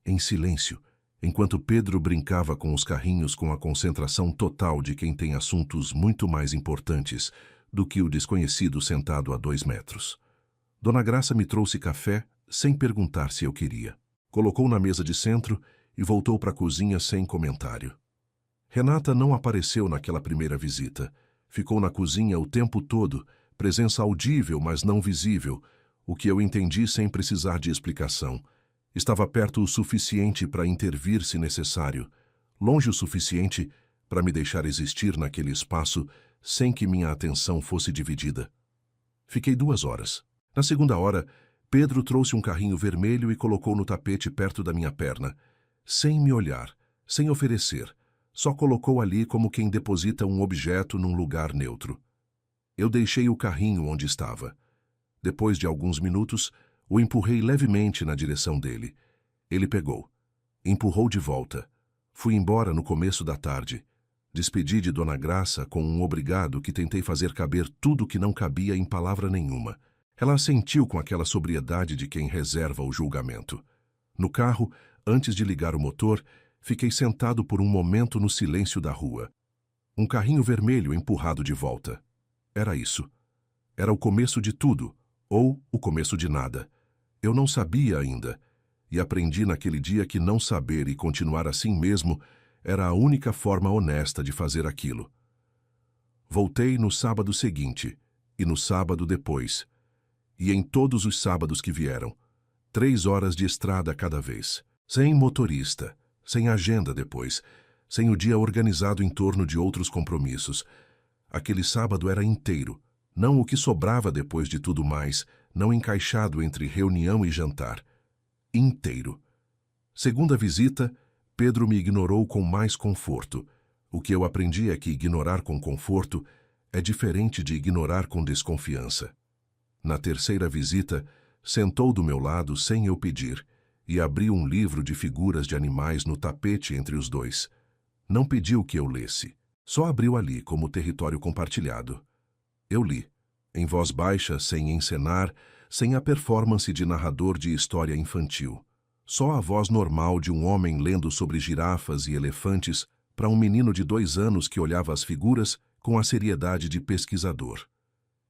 em silêncio, enquanto Pedro brincava com os carrinhos com a concentração total de quem tem assuntos muito mais importantes do que o desconhecido sentado a 2 metros. Dona Graça me trouxe café sem perguntar se eu queria. Colocou na mesa de centro e voltou para a cozinha sem comentário. Renata não apareceu naquela primeira visita. Ficou na cozinha o tempo todo, presença audível, mas não visível, o que eu entendi sem precisar de explicação. Estava perto o suficiente para intervir se necessário, longe o suficiente para me deixar existir naquele espaço sem que minha atenção fosse dividida. Fiquei 2 horas. Na segunda hora, Pedro trouxe um carrinho vermelho e colocou no tapete perto da minha perna, sem me olhar, sem oferecer. Só colocou ali como quem deposita um objeto num lugar neutro. Eu deixei o carrinho onde estava. Depois de alguns minutos, o empurrei levemente na direção dele. Ele pegou. Empurrou de volta. Fui embora no começo da tarde. Despedi de Dona Graça com um obrigado que tentei fazer caber tudo que não cabia em palavra nenhuma. Ela assentiu com aquela sobriedade de quem reserva o julgamento. No carro, antes de ligar o motor, fiquei sentado por um momento no silêncio da rua. Um carrinho vermelho empurrado de volta. Era isso. Era o começo de tudo, ou o começo de nada. Eu não sabia ainda, e aprendi naquele dia que não saber e continuar assim mesmo era a única forma honesta de fazer aquilo. Voltei no sábado seguinte, e no sábado depois, e em todos os sábados que vieram, 3 horas de estrada cada vez, sem motorista, sem agenda depois, sem o dia organizado em torno de outros compromissos. Aquele sábado era inteiro, não o que sobrava depois de tudo mais, não encaixado entre reunião e jantar. Inteiro. Segunda visita, Pedro me ignorou com mais conforto. O que eu aprendi é que ignorar com conforto é diferente de ignorar com desconfiança. Na terceira visita, sentou do meu lado sem eu pedir e abriu um livro de figuras de animais no tapete entre os dois. Não pediu que eu lesse, só abriu ali como território compartilhado. Eu li, em voz baixa, sem encenar, sem a performance de narrador de história infantil. Só a voz normal de um homem lendo sobre girafas e elefantes para um menino de 2 anos que olhava as figuras com a seriedade de pesquisador.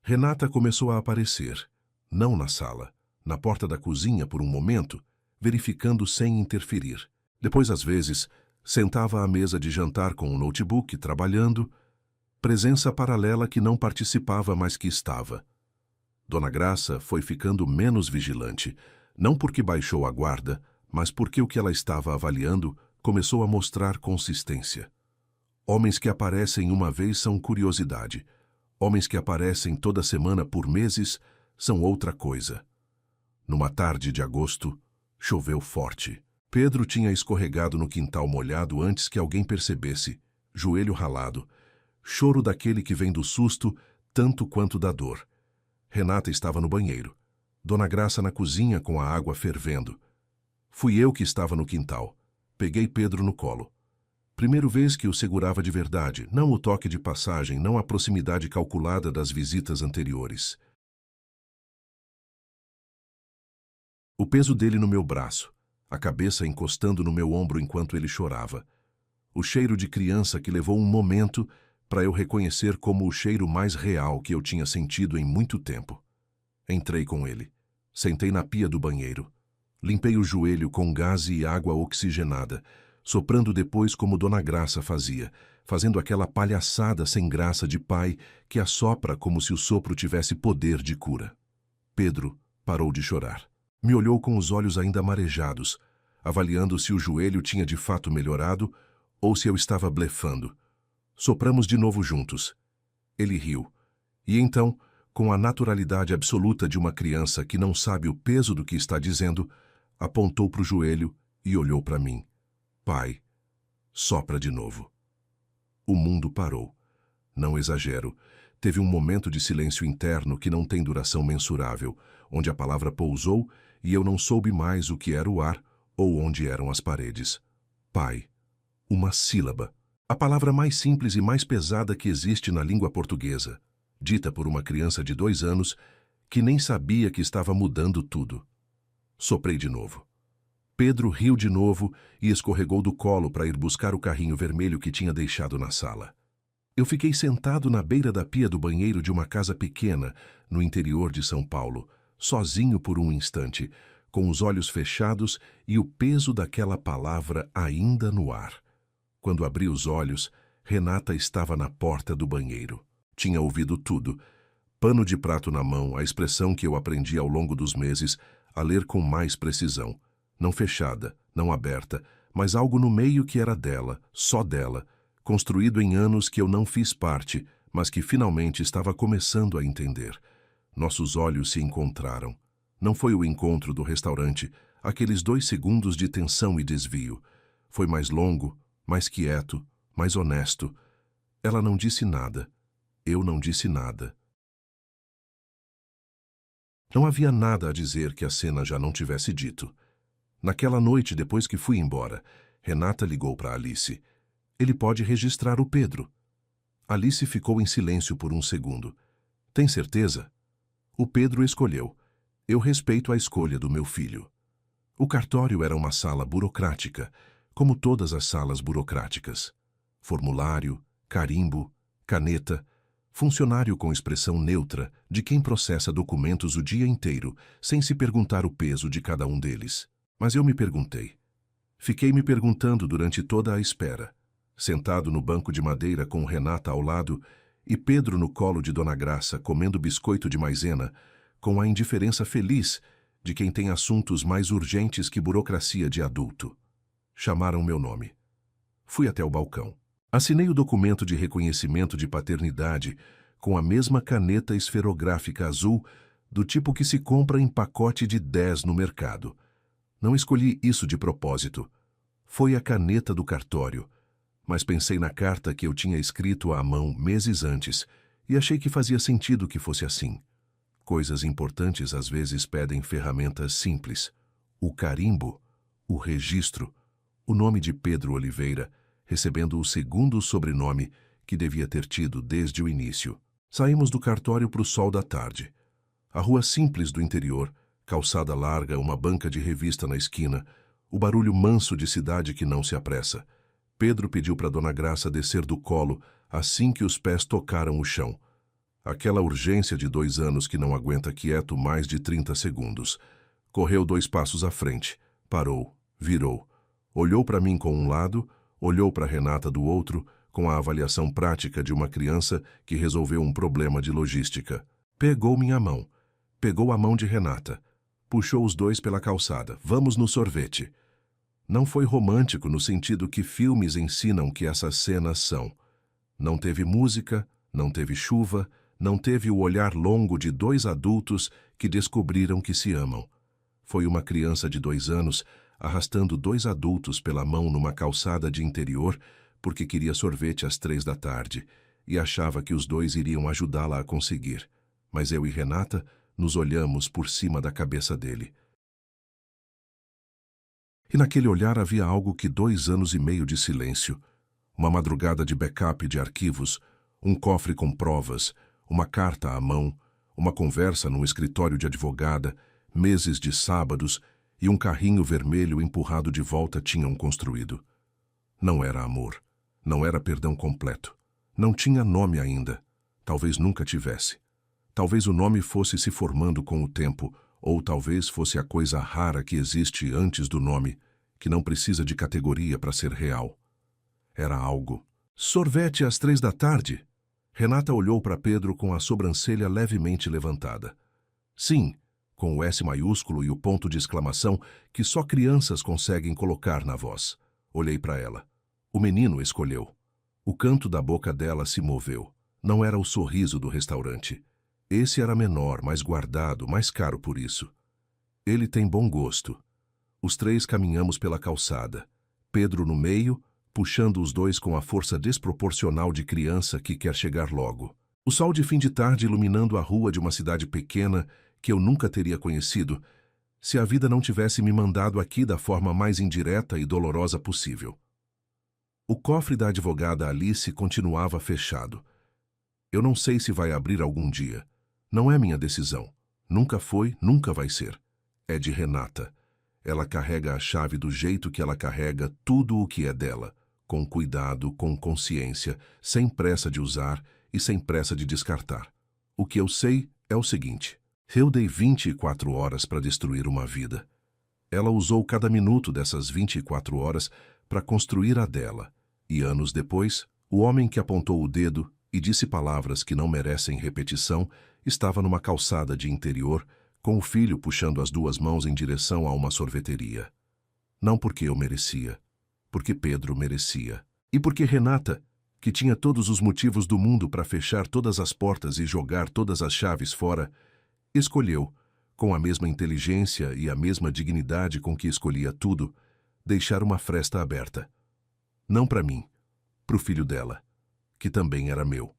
Renata começou a aparecer, não na sala, na porta da cozinha por um momento, verificando sem interferir. Depois, às vezes, sentava à mesa de jantar com um notebook, trabalhando, presença paralela que não participava, mas que estava. Dona Graça foi ficando menos vigilante, não porque baixou a guarda, mas porque o que ela estava avaliando começou a mostrar consistência. Homens que aparecem uma vez são curiosidade. Homens que aparecem toda semana por meses são outra coisa. Numa tarde de agosto, choveu forte. Pedro tinha escorregado no quintal molhado antes que alguém percebesse, joelho ralado, choro daquele que vem do susto tanto quanto da dor. Renata estava no banheiro. Dona Graça na cozinha com a água fervendo. Fui eu que estava no quintal. Peguei Pedro no colo. Primeira vez que o segurava de verdade, não o toque de passagem, não a proximidade calculada das visitas anteriores. O peso dele no meu braço, a cabeça encostando no meu ombro enquanto ele chorava. O cheiro de criança que levou um momento para eu reconhecer como o cheiro mais real que eu tinha sentido em muito tempo. Entrei com ele. Sentei na pia do banheiro. Limpei o joelho com gaze e água oxigenada, soprando depois como Dona Graça fazia, fazendo aquela palhaçada sem graça de pai que assopra como se o sopro tivesse poder de cura. Pedro parou de chorar. Me olhou com os olhos ainda marejados, avaliando se o joelho tinha de fato melhorado ou se eu estava blefando. Sopramos de novo juntos. Ele riu. E então, com a naturalidade absoluta de uma criança que não sabe o peso do que está dizendo, apontou para o joelho e olhou para mim. Pai, sopra de novo. O mundo parou. Não exagero. Teve um momento de silêncio interno que não tem duração mensurável, onde a palavra pousou e eu não soube mais o que era o ar ou onde eram as paredes. Pai. Uma sílaba. A palavra mais simples e mais pesada que existe na língua portuguesa, dita por uma criança de 2 anos que nem sabia que estava mudando tudo. Soprei de novo. Pedro riu de novo e escorregou do colo para ir buscar o carrinho vermelho que tinha deixado na sala. Eu fiquei sentado na beira da pia do banheiro de uma casa pequena, no interior de São Paulo, sozinho por um instante, com os olhos fechados e o peso daquela palavra ainda no ar. Quando abri os olhos, Renata estava na porta do banheiro. Tinha ouvido tudo. Pano de prato na mão, a expressão que eu aprendi ao longo dos meses a ler com mais precisão. Não fechada, não aberta, mas algo no meio que era dela, só dela, construído em anos que eu não fiz parte, mas que finalmente estava começando a entender. Nossos olhos se encontraram. Não foi o encontro do restaurante, aqueles 2 segundos de tensão e desvio. Foi mais longo, mais quieto, mais honesto. Ela não disse nada. Eu não disse nada. Não havia nada a dizer que a cena já não tivesse dito. Naquela noite, depois que fui embora, Renata ligou para Alice. Ele pode registrar o Pedro. Alice ficou em silêncio por um segundo. Tem certeza? O Pedro escolheu. Eu respeito a escolha do meu filho. O cartório era uma sala burocrática, como todas as salas burocráticas. Formulário, carimbo, caneta, funcionário com expressão neutra de quem processa documentos o dia inteiro, sem se perguntar o peso de cada um deles. Mas eu me perguntei. Fiquei me perguntando durante toda a espera, sentado no banco de madeira com Renata ao lado e Pedro no colo de Dona Graça comendo biscoito de maisena, com a indiferença feliz de quem tem assuntos mais urgentes que burocracia de adulto. Chamaram meu nome. Fui até o balcão. Assinei o documento de reconhecimento de paternidade com a mesma caneta esferográfica azul do tipo que se compra em pacote de 10 no mercado. Não escolhi isso de propósito. Foi a caneta do cartório, mas pensei na carta que eu tinha escrito à mão meses antes e achei que fazia sentido que fosse assim. Coisas importantes às vezes pedem ferramentas simples. O carimbo, o registro, o nome de Pedro Oliveira, recebendo o segundo sobrenome que devia ter tido desde o início. Saímos do cartório para o sol da tarde. A rua simples do interior, calçada larga, uma banca de revista na esquina, o barulho manso de cidade que não se apressa. Pedro pediu para Dona Graça descer do colo assim que os pés tocaram o chão. Aquela urgência de 2 anos que não aguenta quieto mais de 30 segundos. Correu 2 passos à frente, parou, virou. Olhou para mim com um lado, olhou para Renata do outro, com a avaliação prática de uma criança que resolveu um problema de logística. Pegou minha mão. Pegou a mão de Renata. Puxou os 2 pela calçada. Vamos no sorvete. Não foi romântico no sentido que filmes ensinam que essas cenas são. Não teve música, não teve chuva, não teve o olhar longo de 2 adultos que descobriram que se amam. Foi uma criança de 2 anos arrastando 2 adultos pela mão numa calçada de interior porque queria sorvete às 3 da tarde e achava que os 2 iriam ajudá-la a conseguir. Mas eu e Renata nos olhamos por cima da cabeça dele. E naquele olhar havia algo que 2 anos e meio de silêncio, uma madrugada de backup de arquivos, um cofre com provas, uma carta à mão, uma conversa num escritório de advogada, meses de sábados e um carrinho vermelho empurrado de volta tinham construído. Não era amor, não era perdão completo, não tinha nome ainda, talvez nunca tivesse. Talvez o nome fosse se formando com o tempo, Ou talvez fosse a coisa rara que existe antes do nome, que não precisa de categoria para ser real. Era algo. Sorvete às 3 da tarde? Renata olhou para Pedro com a sobrancelha levemente levantada. Sim, com o S maiúsculo e o ponto de exclamação que só crianças conseguem colocar na voz. Olhei para ela. O menino escolheu. O canto da boca dela se moveu. Não era o sorriso do restaurante. Esse era menor, mais guardado, mais caro por isso. Ele tem bom gosto. Os três caminhamos pela calçada. Pedro no meio, puxando os dois com a força desproporcional de criança que quer chegar logo. O sol de fim de tarde iluminando a rua de uma cidade pequena que eu nunca teria conhecido, se a vida não tivesse me mandado aqui da forma mais indireta e dolorosa possível. O cofre da advogada Alice continuava fechado. Eu não sei se vai abrir algum dia. Não é minha decisão. Nunca foi, nunca vai ser. É de Renata. Ela carrega a chave do jeito que ela carrega tudo o que é dela, com cuidado, com consciência, sem pressa de usar e sem pressa de descartar. O que eu sei é o seguinte: eu dei 24 horas para destruir uma vida. Ela usou cada minuto dessas 24 horas para construir a dela, e anos depois, o homem que apontou o dedo e disse palavras que não merecem repetição estava numa calçada de interior, com o filho puxando as duas mãos em direção a uma sorveteria. Não porque eu merecia, porque Pedro merecia. E porque Renata, que tinha todos os motivos do mundo para fechar todas as portas e jogar todas as chaves fora, escolheu, com a mesma inteligência e a mesma dignidade com que escolhia tudo, deixar uma fresta aberta. Não para mim, para o filho dela, que também era meu.